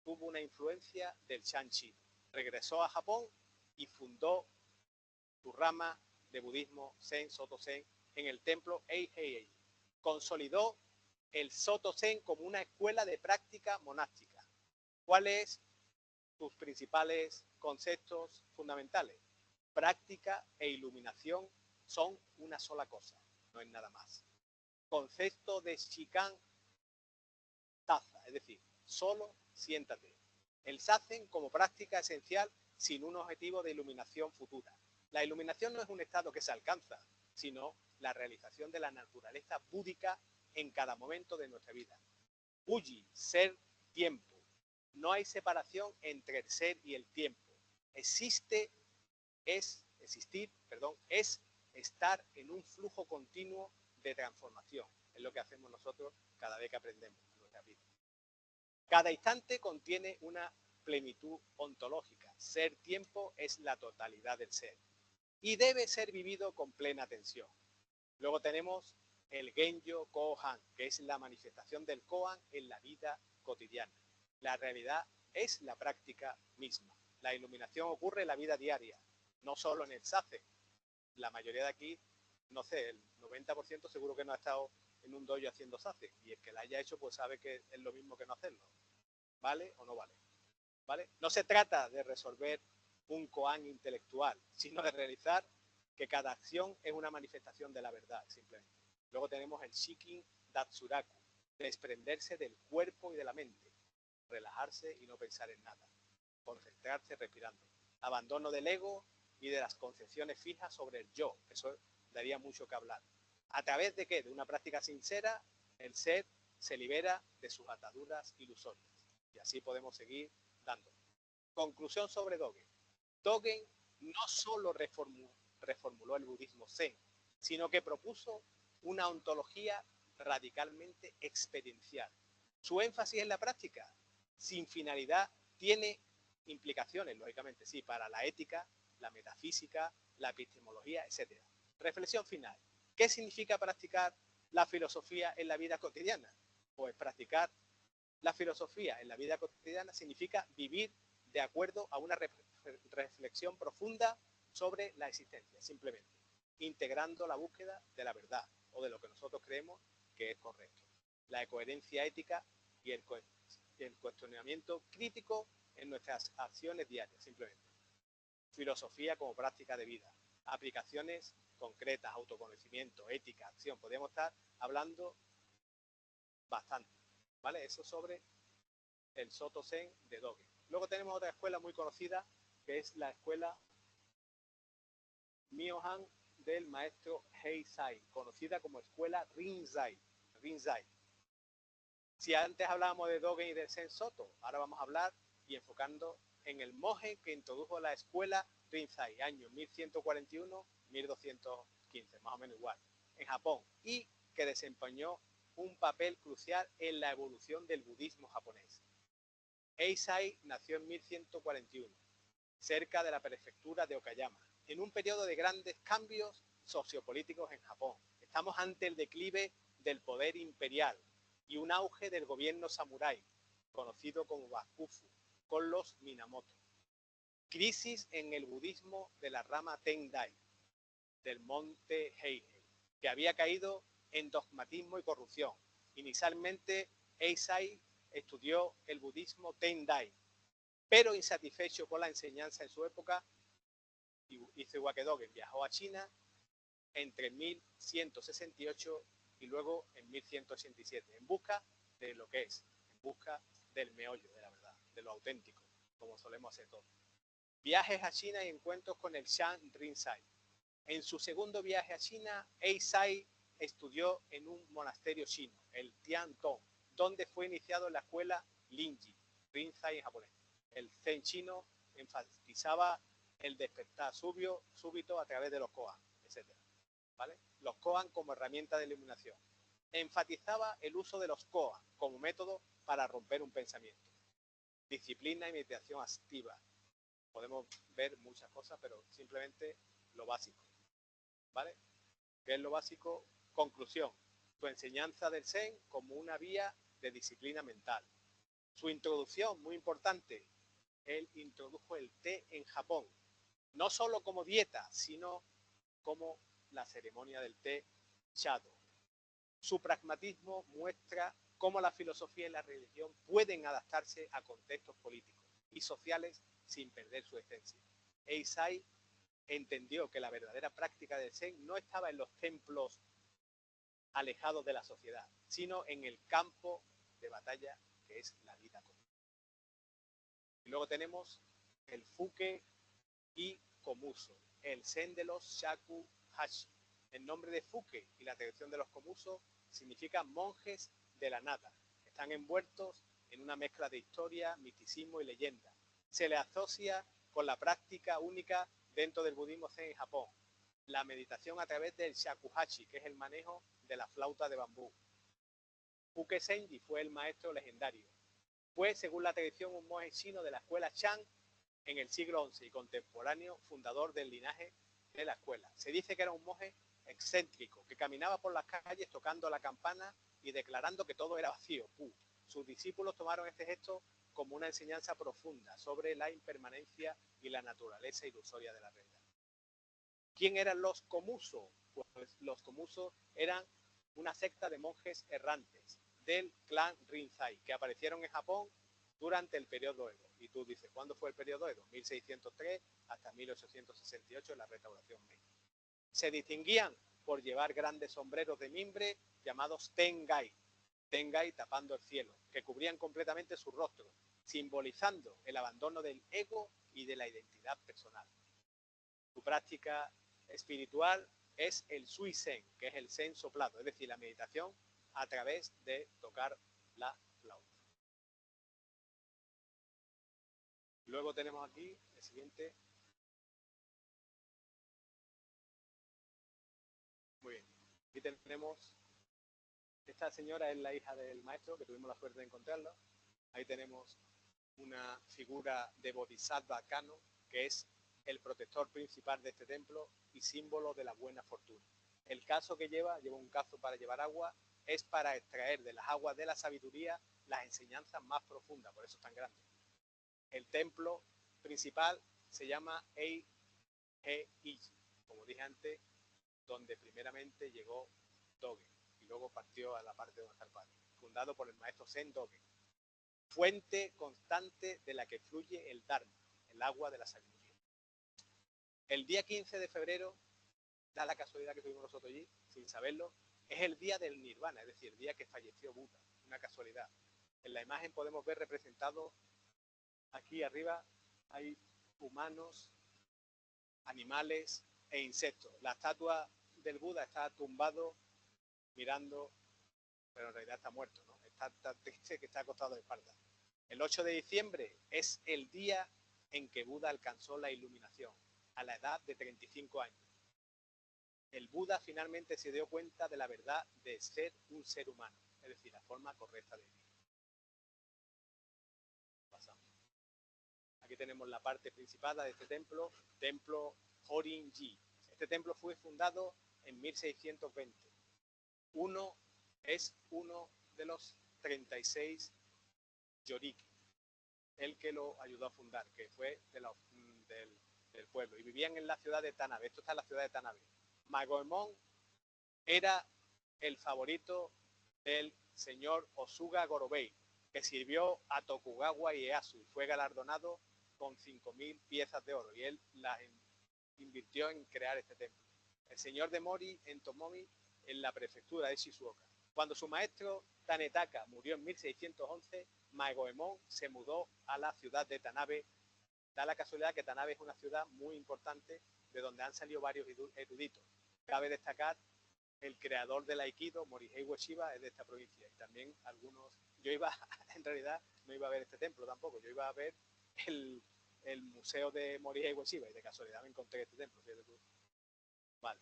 tuvo una influencia del Shan chino. Regresó a Japón y fundó su rama de budismo Zen, Soto Zen, en el templo Eihei. Consolidó el Soto Zen como una escuela de práctica monástica. ¿Cuáles sus principales conceptos fundamentales? Práctica e iluminación son una sola cosa, no es nada más. Concepto de Shikan Taza, es decir, solo siéntate. El Zazen como práctica esencial sin un objetivo de iluminación futura. La iluminación no es un estado que se alcanza, sino la realización de la naturaleza búdica en cada momento de nuestra vida. Uji, ser, tiempo. No hay separación entre el ser y el tiempo. Existir, es estar en un flujo continuo de transformación. Es lo que hacemos nosotros cada vez que aprendemos en nuestra vida. Cada instante contiene una plenitud ontológica. Ser tiempo es la totalidad del ser y debe ser vivido con plena atención. Luego tenemos el Genjo Kohan, que es la manifestación del Koan en la vida cotidiana. La realidad es la práctica misma. La iluminación ocurre en la vida diaria, no solo en el Sazen. La mayoría de aquí, no sé, el 90% seguro que no ha estado en un dojo haciendo Sazen, y el que la haya hecho pues sabe que es lo mismo que no hacerlo. ¿Vale o no vale? ¿Vale? No se trata de resolver un koan intelectual, sino de realizar que cada acción es una manifestación de la verdad, simplemente. Luego tenemos el Shikin Datsuraku, desprenderse del cuerpo y de la mente, relajarse y no pensar en nada, concentrarse respirando, abandono del ego y de las concepciones fijas sobre el yo, eso daría mucho que hablar. ¿A través de qué? De una práctica sincera, el ser se libera de sus ataduras ilusorias. Y así podemos seguir dando. Conclusión sobre Dogen. Dogen no solo reformuló el budismo zen, sino que propuso una ontología radicalmente experiencial. Su énfasis en la práctica, sin finalidad, tiene implicaciones, lógicamente, sí, para la ética, la metafísica, la epistemología, etc. Reflexión final. ¿Qué significa practicar la filosofía en la vida cotidiana? Pues practicar la filosofía en la vida cotidiana significa vivir de acuerdo a una reflexión profunda sobre la existencia, simplemente, integrando la búsqueda de la verdad o de lo que nosotros creemos que es correcto. La coherencia ética y el cuestionamiento crítico en nuestras acciones diarias, simplemente. Filosofía como práctica de vida, aplicaciones concretas, autoconocimiento, ética, acción. Podríamos estar hablando bastante, ¿vale? Eso sobre el Soto Zen de Dogen. Luego tenemos otra escuela muy conocida, que es la escuela Myohan del maestro Heisai, conocida como escuela Rinzai. Si antes hablábamos de Dogen y de Zen Soto, ahora vamos a hablar y enfocando en el monje que introdujo la escuela Rinzai, año 1141-1215, más o menos igual, en Japón, y que desempeñó un papel crucial en la evolución del budismo japonés. Heisai nació en 1141, cerca de la prefectura de Okayama, en un periodo de grandes cambios sociopolíticos en Japón. Estamos ante el declive del poder imperial y un auge del gobierno samurái, conocido como Bakufu, con los Minamoto. Crisis en el budismo de la rama Tendai, del monte Heihei, que había caído en dogmatismo y corrupción. Inicialmente, Heisai estudió el budismo Tendai, pero insatisfecho con la enseñanza en su época, hizo igual que Dogen, viajó a China entre 1168 y luego en 1187, en busca de lo que es, en busca del meollo, de la verdad, de lo auténtico, como solemos hacer todos. Viajes a China y encuentros con el Shan Rinzai. En su segundo viaje a China, Heisai estudió en un monasterio chino, el Tiantong, donde fue iniciado en la escuela Linji, Rinzai en japonés. El Zen chino enfatizaba el despertar súbito a través de los koan, etc. ¿Vale? Los koan como herramienta de iluminación. Enfatizaba el uso de los koan como método para romper un pensamiento. Disciplina y meditación activa. Podemos ver muchas cosas, pero simplemente lo básico. ¿Vale? ¿Qué es lo básico? Conclusión. Su enseñanza del Zen como una vía de disciplina mental. Su introducción, muy importante, él introdujo el té en Japón, no solo como dieta, sino como la ceremonia del té Chado. Su pragmatismo muestra cómo la filosofía y la religión pueden adaptarse a contextos políticos y sociales sin perder su esencia. Heisai entendió que la verdadera práctica del Zen no estaba en los templos alejados de la sociedad, sino en el campo de batalla que es la vida cotidiana. Y luego tenemos el Fuke y Komuso, el Zen de los Shakuhachi, El nombre de Fuke y la tradición de los Komuso significan monjes de la nada. Están envueltos en una mezcla de historia, misticismo y leyenda. Se les asocia con la práctica única dentro del budismo zen en Japón, la meditación a través del shakuhachi, que es el manejo de la flauta de bambú. Fuke Senji fue el maestro legendario. Fue, según la tradición, un monje chino de la escuela Chan en el siglo XI y contemporáneo fundador del linaje de la escuela. Se dice que era un monje excéntrico, que caminaba por las calles tocando la campana y declarando que todo era vacío. Sus discípulos tomaron este gesto como una enseñanza profunda sobre la impermanencia y la naturaleza ilusoria de la realidad. ¿Quién eran los Komuso? Pues los Komuso eran una secta de monjes errantes del clan Rinzai, que aparecieron en Japón durante el periodo Edo. Y tú dices, ¿cuándo fue el periodo Edo? 1603 hasta 1868 en la restauración Meiji. Se distinguían por llevar grandes sombreros de mimbre llamados tengai, tengai tapando el cielo, que cubrían completamente su rostro, simbolizando el abandono del ego y de la identidad personal. Su práctica espiritual es el suisen, que es el zen soplado, es decir, la meditación a través de tocar la flauta. Luego tenemos aquí el siguiente. Muy bien. Aquí tenemos, esta señora es la hija del maestro, que tuvimos la suerte de encontrarla. Ahí tenemos una figura de Bodhisattva Kano, que es el protector principal de este templo y símbolo de la buena fortuna. El caso que lleva un cazo para llevar agua, es para extraer de las aguas de la sabiduría las enseñanzas más profundas, por eso es tan grande. El templo principal se llama Ei-he-iji, como dije antes, donde primeramente llegó Dogen y luego partió a la parte donde está el padre, fundado por el maestro Zen Dogen. Fuente constante de la que fluye el Dharma, el agua de la sabiduría. El día 15 de febrero, da la casualidad que tuvimos nosotros allí, sin saberlo, es el día del Nirvana, es decir, el día que falleció Buda, una casualidad. En la imagen podemos ver representado, aquí arriba hay humanos, animales e insectos. La estatua del Buda está tumbado mirando, pero en realidad está muerto, ¿no? Está tan triste que está acostado de espalda. El 8 de diciembre es el día en que Buda alcanzó la iluminación, a la edad de 35 años. El Buda finalmente se dio cuenta de la verdad de ser un ser humano, es decir, la forma correcta de vivir. Pasamos. Aquí tenemos la parte principal de este templo, templo Horin-ji. Este templo fue fundado en 1620. Es uno de los 36 Yoriki, el que lo ayudó a fundar, que fue del pueblo, y vivían en la ciudad de Tanabe. Esto está en la ciudad de Tanabe. Magoemon era el favorito del señor Osuga Gorobei, que sirvió a Tokugawa Ieyasu y fue galardonado con 5.000 piezas de oro, y él las invirtió en crear este templo. El señor de Mori en Tomomi, en la prefectura de Shizuoka. Cuando su maestro Tanetaka murió en 1611, Magoemon se mudó a la ciudad de Tanabe. Da la casualidad que Tanabe es una ciudad muy importante de donde han salido varios eruditos. Cabe destacar el creador del Aikido, Morihei Ueshiba, es de esta provincia. Y también algunos... Yo iba, en realidad, no iba a ver este templo tampoco. Yo iba a ver el museo de Morihei Ueshiba y de casualidad me encontré este templo. Fíjate tú. Vale.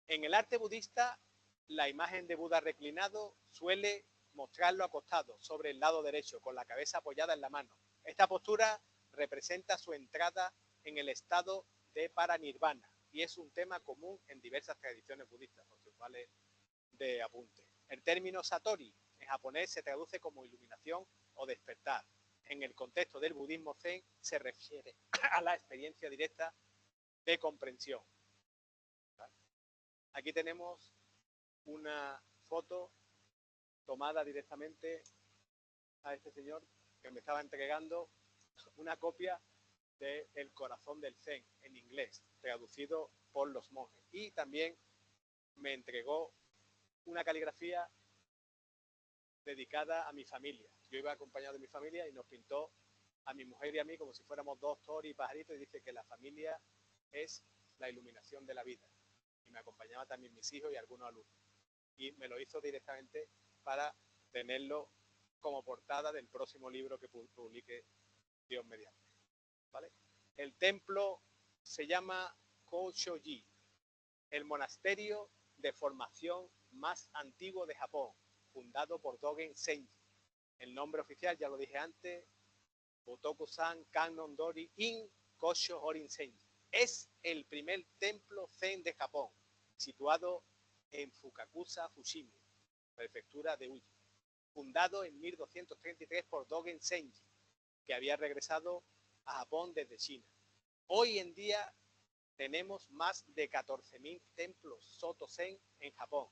En el arte budista, la imagen de Buda reclinado suele mostrarlo acostado sobre el lado derecho, con la cabeza apoyada en la mano. Esta postura representa su entrada en el estado de paranirvana y es un tema común en diversas tradiciones budistas, porque vale de apunte. El término satori en japonés se traduce como iluminación o despertar. En el contexto del budismo zen se refiere a la experiencia directa de comprensión. Aquí tenemos una foto tomada directamente a este señor que me estaba entregando una copia de El corazón del Zen en inglés, traducido por los monjes. Y también me entregó una caligrafía dedicada a mi familia. Yo iba acompañado de mi familia y nos pintó a mi mujer y a mí como si fuéramos dos toros y pajaritos, y dice que la familia es la iluminación de la vida. y me acompañaban también mis hijos y algunos alumnos. Y me lo hizo directamente para tenerlo como portada del próximo libro que publique Dios mediante. ¿Vale? El templo se llama Kōshōji, el monasterio de formación más antiguo de Japón, fundado por Dogen Zenji. El nombre oficial, ya lo dije antes, Botoku-san Kannon Dori in Kosho Horin Zenji. Es el primer templo zen de Japón, situado en Fukakusa, Fushimi, prefectura de Uji. Fundado en 1233 por Dogen Zenji, que había regresado a Japón desde China. Hoy en día tenemos más de 14.000 templos Soto Zen en Japón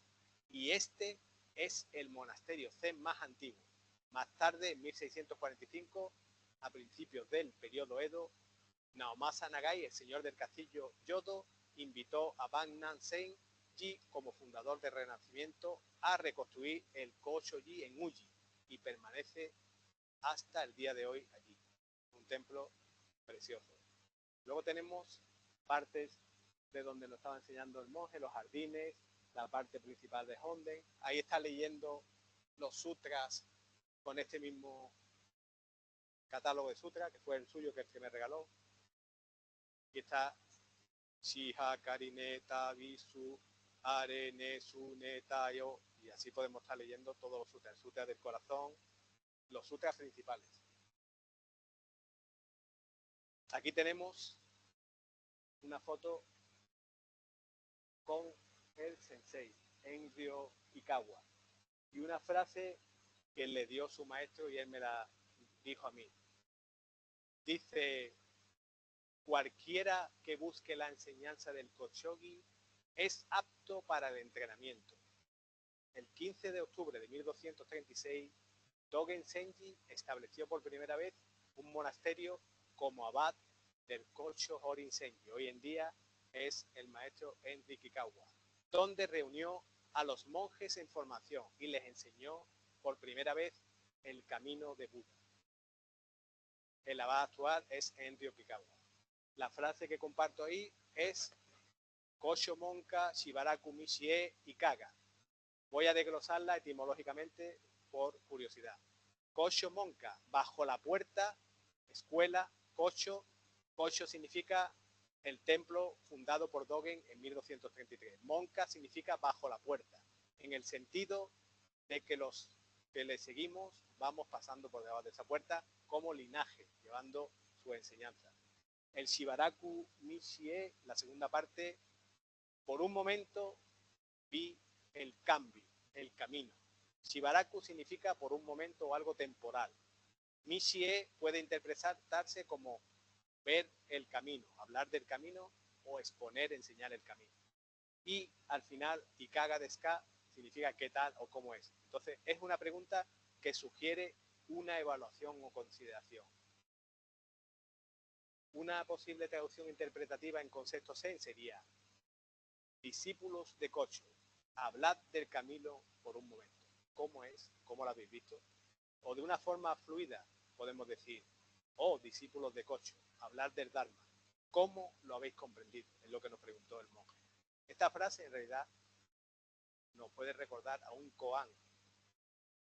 y este es el monasterio zen más antiguo. Más tarde, en 1645, a principios del periodo Edo, Naomasa Nagai, el señor del castillo Yodo, invitó a Bannan Zenji como fundador del Renacimiento a reconstruir el Kōshōji en Uji y permanece hasta el día de hoy allí. Un templo precioso. Luego tenemos partes de donde nos estaba enseñando el monje, los jardines, la parte principal de Honden. Ahí está leyendo los sutras con este mismo catálogo de sutras, que fue el suyo, que es el que me regaló. Y está Shiha Karine Tabisu Arene Sune Tayo. Y así podemos estar leyendo todos los sutras, el sutra del corazón, los sutras principales. Aquí tenemos una foto con el sensei, Enryo Ikawa, y una frase que le dio su maestro y él me la dijo a mí. Dice, cualquiera que busque la enseñanza del Kōshōji es apto para el entrenamiento. El 15 de octubre de 1236, Dogen Zenji estableció por primera vez un monasterio como abad del Kosho Horin Zenji. Hoy en día es el maestro Enryo Ikawa, donde reunió a los monjes en formación y les enseñó por primera vez el camino de Buda. El abad actual es Enryo Ikawa. La frase que comparto ahí es Kosho Monka Shibaraku Mishie Ikaga. Voy a desglosarla etimológicamente por curiosidad. Kosho Monka, bajo la puerta, escuela, Kosho. Kosho significa el templo fundado por Dogen en 1233. Monka significa bajo la puerta, en el sentido de que los que le seguimos vamos pasando por debajo de esa puerta como linaje, llevando su enseñanza. El Shibaraku Mishie, la segunda parte, por un momento vi el cambio, el camino. Shibaraku significa por un momento o algo temporal. Mishie puede interpretarse como ver el camino, hablar del camino o exponer, enseñar el camino. Y al final, Ikaga desu ka significa qué tal o cómo es. Entonces, es una pregunta que sugiere una evaluación o consideración. Una posible traducción interpretativa en concepto zen sería: discípulos de Kosho, hablad del camino por un momento. ¿Cómo es? ¿Cómo lo habéis visto? O de una forma fluida podemos decir: oh, discípulos de Kosho, hablad del Dharma. ¿Cómo lo habéis comprendido? Es lo que nos preguntó el monje. Esta frase en realidad nos puede recordar a un koan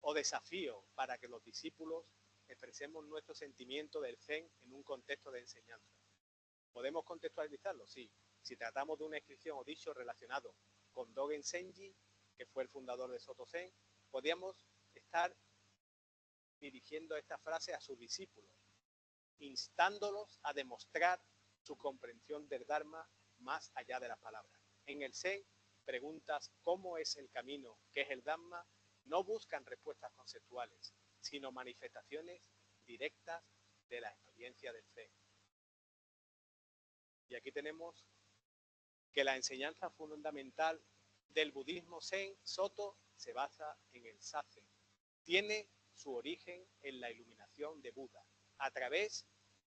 o desafío para que los discípulos expresemos nuestro sentimiento del zen en un contexto de enseñanza. ¿Podemos contextualizarlo? Sí. Si tratamos de una inscripción o dicho relacionado con Dogen Zenji, que fue el fundador de Soto Zen, podríamos estar dirigiendo esta frase a sus discípulos, instándolos a demostrar su comprensión del Dharma más allá de las palabras. En el Zen, preguntas ¿cómo es el camino? ¿Qué es el Dharma? No buscan respuestas conceptuales, sino manifestaciones directas de la experiencia del Zen. Y aquí tenemos que la enseñanza fundamental del budismo Zen Soto se basa en el Zazen. Tiene su origen en la iluminación de Buda, a través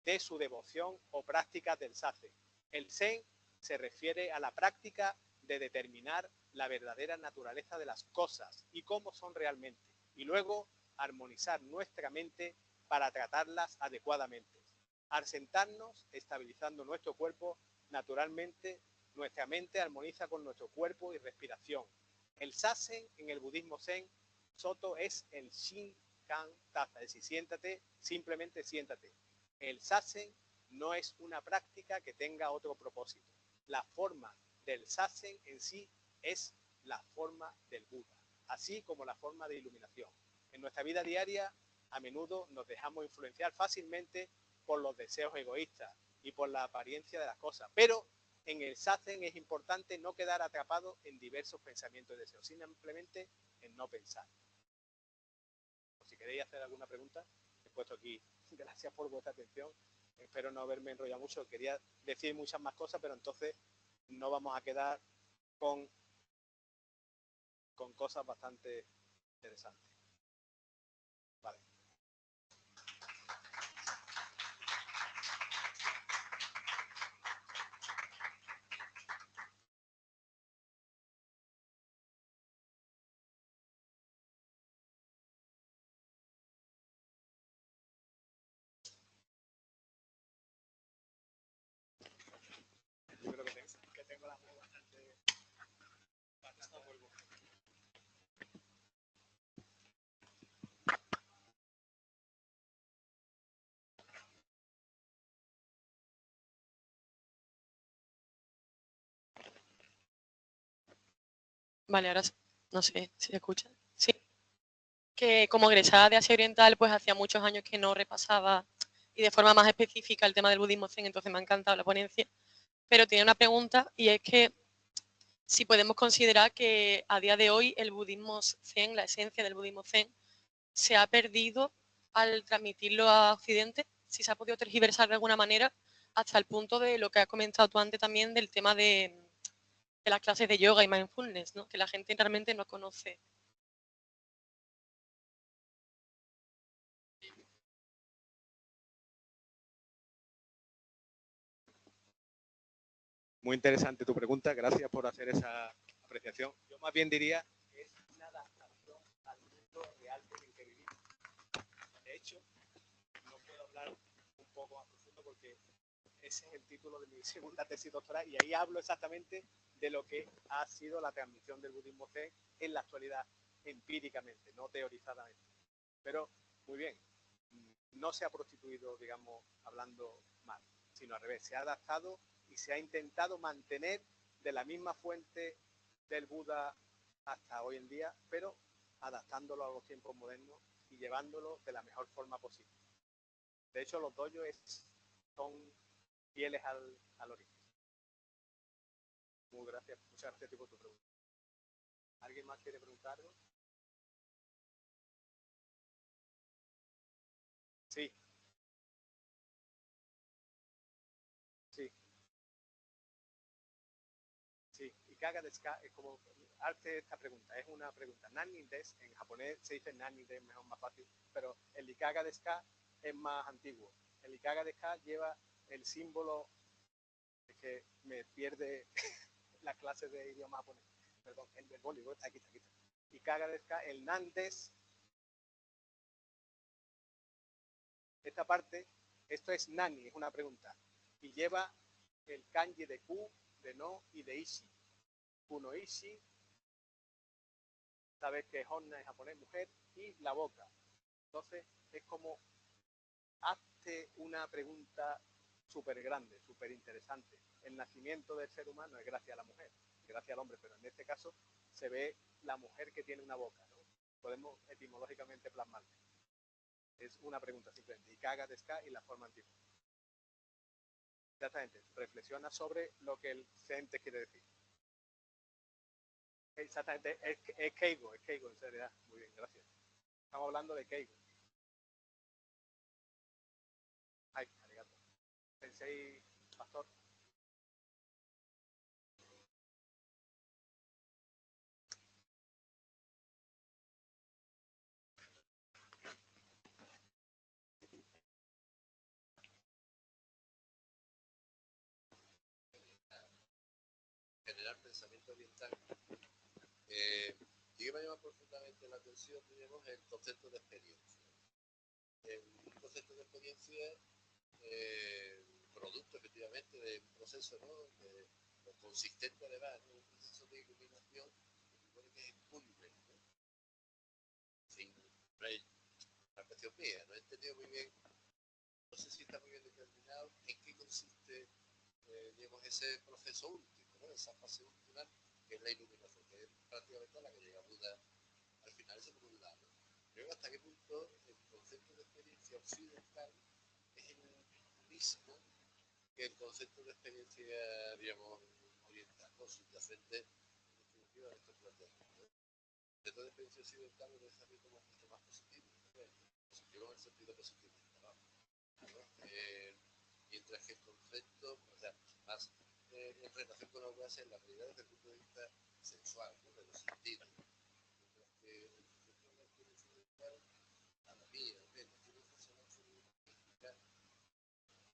de su devoción o práctica del Zazen. El Zen se refiere a la práctica de determinar la verdadera naturaleza de las cosas y cómo son realmente, y luego armonizar nuestra mente para tratarlas adecuadamente. Al sentarnos, estabilizando nuestro cuerpo, naturalmente Nuestra mente armoniza con nuestro cuerpo y respiración. El Zazen en el budismo Zen, Soto, es el Shinkan Taza, es decir, siéntate, simplemente siéntate. El Zazen no es una práctica que tenga otro propósito. La forma del Zazen en sí es la forma del Buda, así como la forma de iluminación. En nuestra vida diaria, a menudo nos dejamos influenciar fácilmente por los deseos egoístas y por la apariencia de las cosas, pero en el Zazen es importante no quedar atrapado en diversos pensamientos y deseos, simplemente en no pensar. Si queréis hacer alguna pregunta, he puesto aquí. Gracias por vuestra atención. Espero no haberme enrollado mucho. Quería decir muchas más cosas, pero entonces no vamos a quedar con cosas bastante interesantes. Vale. Yo creo que tengo la voz bastante polvo. Vale, ahora no sé si se escucha. Sí. Que como egresada de Asia Oriental, pues hacía muchos años que no repasaba y de forma más específica el tema del budismo zen, entonces me ha encantado la ponencia. Pero tiene una pregunta y es que si podemos considerar que a día de hoy el budismo zen, la esencia del budismo zen, se ha perdido al transmitirlo a Occidente, si se ha podido tergiversar de alguna manera, hasta el punto de lo que has comentado tú antes también del tema de las clases de yoga y mindfulness, ¿no? Que la gente realmente no conoce. Muy interesante tu pregunta, gracias por hacer esa apreciación. Yo más bien diría que es una adaptación al mundo real en el que vivimos. De hecho, no puedo hablar un poco más profundo porque ese es el título de mi segunda tesis doctoral y ahí hablo exactamente de lo que ha sido la transmisión del budismo zen en la actualidad, empíricamente, no teorizadamente. Pero, muy bien, no se ha prostituido, digamos, hablando mal, sino al revés, se ha adaptado y se ha intentado mantener de la misma fuente del Buda hasta hoy en día, pero adaptándolo a los tiempos modernos y llevándolo de la mejor forma posible. De hecho, los dojos son fieles al origen. Muchas gracias por tu pregunta. ¿Alguien más quiere preguntar algo? Sí. Sí. Sí. Ikaga desu ka es como arte esta pregunta. Es una pregunta. Nani des, en japonés se dice nani des, mejor, más fácil, pero el Ikaga desu ka es más antiguo. El Ikaga desu ka lleva el símbolo, es que me pierde la clase de idioma japonés. Perdón, el verbólico está aquí. Ikaga desu ka, el nan des. Esta parte, esto es nani, es una pregunta, y lleva el kanji de ku, de no y de ishi. Kuno ishi, sabes que honna en japonés, mujer, y la boca. Entonces, es como, hazte una pregunta súper grande, súper interesante. El nacimiento del ser humano es gracias a la mujer, gracias al hombre, pero en este caso se ve la mujer que tiene una boca, ¿no? Podemos etimológicamente plasmarlo. Es una pregunta simplemente. Ikaga desu ka y la forma antigua. Exactamente. Reflexiona sobre lo que el zen te quiere decir. Exactamente. Es Keigo, en seriedad. Muy bien, gracias. Estamos hablando de Keigo. Ay, arigato. Sensei, pastor. Generar pensamiento ambiental. Y que me llama profundamente la atención, tenemos el concepto de experiencia. El concepto de experiencia es producto efectivamente de un proceso, ¿no? o consistente además, ¿no? Un proceso de iluminación que supone que es un nivel, ¿no? Sin, no hay una cuestión mía, no he entendido muy bien, no sé si está muy bien determinado en qué consiste, digamos, ese proceso último, ¿no? Esa fase última que es la iluminación, que es prácticamente a la que llega Buda al final, eso por un lado. Luego, hasta qué punto el concepto de experiencia occidental es el mismo que el concepto de experiencia, digamos, oriental, ¿no? Subyacente, en definitiva, de estos planteamientos. El concepto de experiencia occidental me parece a mí como mucho más positivo, ¿no? Positivo en el sentido positivista, ¿no? Mientras que el concepto, o sea, más en relación con lo que va a ser la realidad desde el punto de vista sexual, ¿no? De los sentidos. Mientras que el concepto de la experiencia occidental, a la mía, al menos, tiene una resonancia lingüística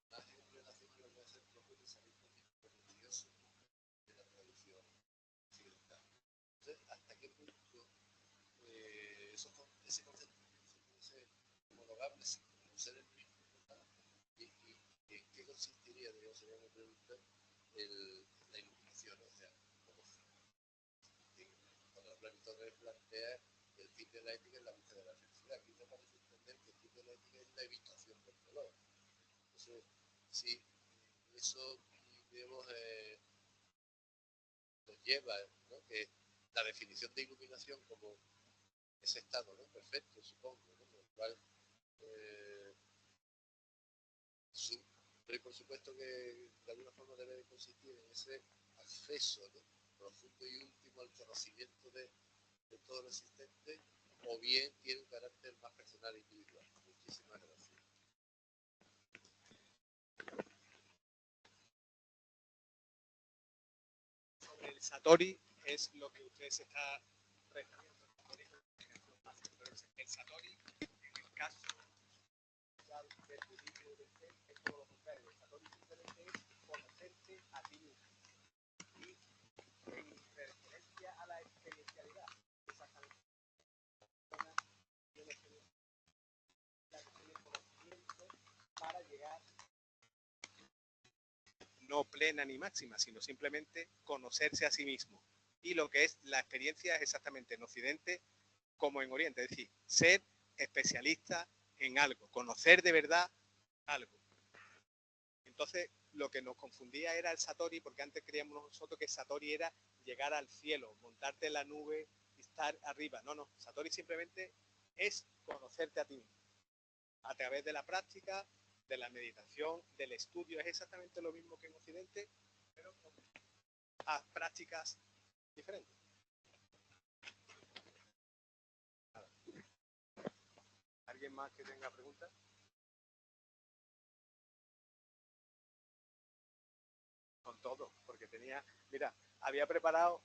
más en relación con lo que va a ser el propio pensamiento religioso de la tradición occidental. Entonces, ¿hasta qué punto ese concepto se puede ser homologable sin conocer el mismo? ¿Y en qué consistiría, digamos, sería una pregunta, la iluminación? O sea, como cuando Aristóteles plantea que el fin de la ética es la búsqueda de la felicidad, aquí me parece entender que el fin de la ética es la evitación del dolor. Entonces, si eso, digamos, nos lleva, ¿no? Que la definición de iluminación como ese estado, ¿no? Perfecto, supongo, ¿no? En el cual por supuesto que de alguna forma debe de consistir en ese acceso, ¿no? Profundo y último al conocimiento de todo lo existente, o bien tiene un carácter más personal e individual. Muchísimas gracias. Sobre el Satori es lo que usted se está refiriendo. El Satori, en el caso del budismo del Zen, es todo lo contrario. El Satori simplemente es conocerte a ti mismo. Y en referencia a la experiencialidad, exactamente. Tiene conocimiento para llegar no plena ni máxima, sino simplemente conocerse a sí mismo. Y lo que es la experiencia es exactamente en Occidente como en Oriente, es decir, ser especialista en algo, conocer de verdad algo. Entonces, lo que nos confundía era el Satori, porque antes creíamos nosotros que Satori era llegar al cielo, montarte en la nube y estar arriba. No, no, Satori simplemente es conocerte a ti mismo. A través de la práctica, de la meditación, del estudio, es exactamente lo mismo que en Occidente, pero con prácticas diferentes. ¿Alguien más que tenga preguntas? Con todo, porque tenía, mira, había preparado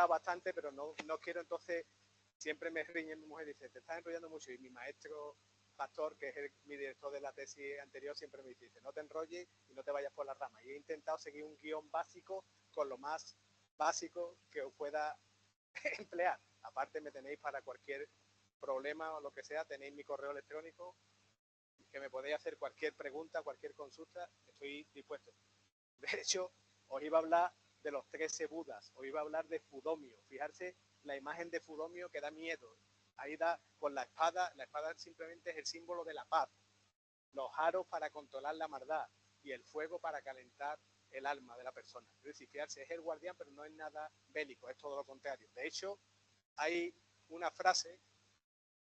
bastante, pero no quiero entonces, siempre me riñe mi mujer y dice, te estás enrollando mucho, y mi maestro Pastor, que es mi director de la tesis anterior, siempre me dice, no te enrolles y no te vayas por la rama. Y he intentado seguir un guión básico con lo más básico que os pueda emplear. Aparte me tenéis para cualquier problema o lo que sea, tenéis mi correo electrónico, que me podéis hacer cualquier pregunta, cualquier consulta, estoy dispuesto. De hecho, os iba a hablar de los 13 Budas, os iba a hablar de Fudomio. Fijarse la imagen de Fudomio que da miedo. Ahí da con la espada simplemente es el símbolo de la paz. Los aros para controlar la maldad y el fuego para calentar el alma de la persona. Es decir, fijarse, es el guardián, pero no es nada bélico, es todo lo contrario. De hecho, hay una frase,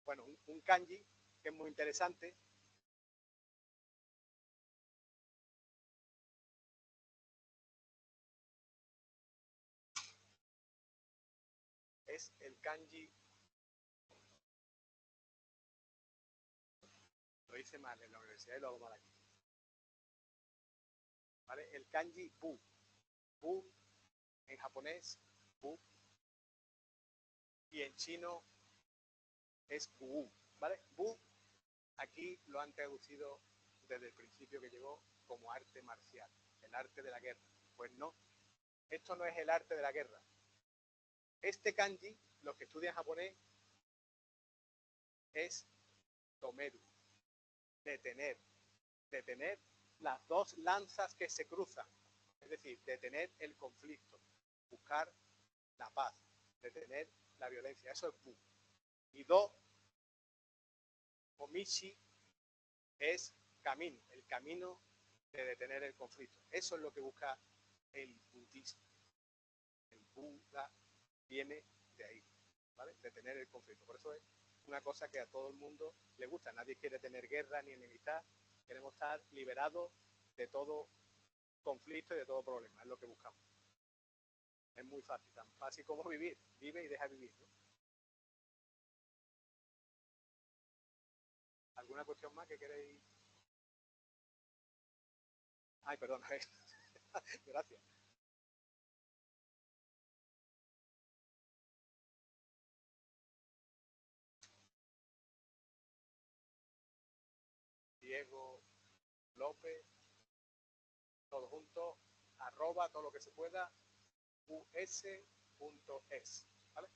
bueno, un kanji, que es muy interesante. Es el kanji, lo hice mal en la universidad y lo hago mal aquí. ¿Vale? El kanji bu. Bu en japonés, bu, y en chino es bu, ¿vale? Bu, aquí lo han traducido desde el principio que llegó como arte marcial, el arte de la guerra. Pues no, esto no es el arte de la guerra. Este kanji, los que estudian japonés, es tomeru, detener las dos lanzas que se cruzan. Es decir, detener el conflicto, buscar la paz, detener la violencia. Eso es Bu. Y Do, o Michi, es camino, el camino de detener el conflicto. Eso es lo que busca el budismo. El Buda viene de ahí, ¿vale? Detener el conflicto. Por eso es una cosa que a todo el mundo le gusta. Nadie quiere tener guerra ni enemistad. Queremos estar liberados de todo conflicto y de todo problema. Es lo que buscamos. Es muy fácil, tan fácil como vivir. Vive y deja vivir, ¿no? ¿Alguna cuestión más que queréis? Ay, perdón. Gracias. Diego López, todo junto, @ todo lo que se pueda, us.es, ¿vale?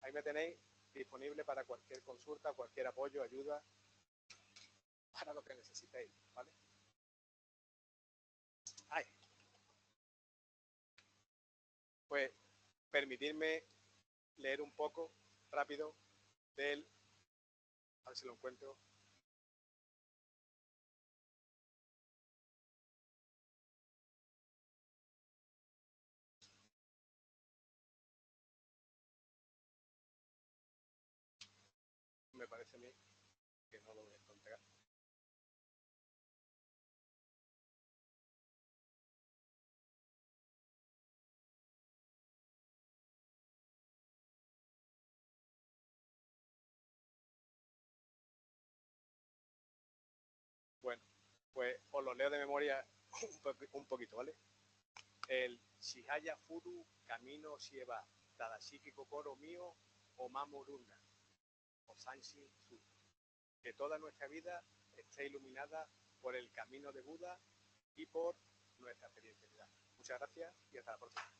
Ahí me tenéis disponible para cualquier consulta, cualquier apoyo, ayuda, para lo que necesitéis, ¿vale? Ay. Pues permitirme leer un poco rápido del, a ver si lo encuentro. Me parece a mí que no lo voy a encontrar. Bueno, pues os lo leo de memoria un poquito, ¿vale? El Shihaya Furu Camino Shieba Tadashiki Kokoro Mío o Mamuruna o Sanshin Su. Que toda nuestra vida esté iluminada por el camino de Buda y por nuestra experiencia. Muchas gracias y hasta la próxima.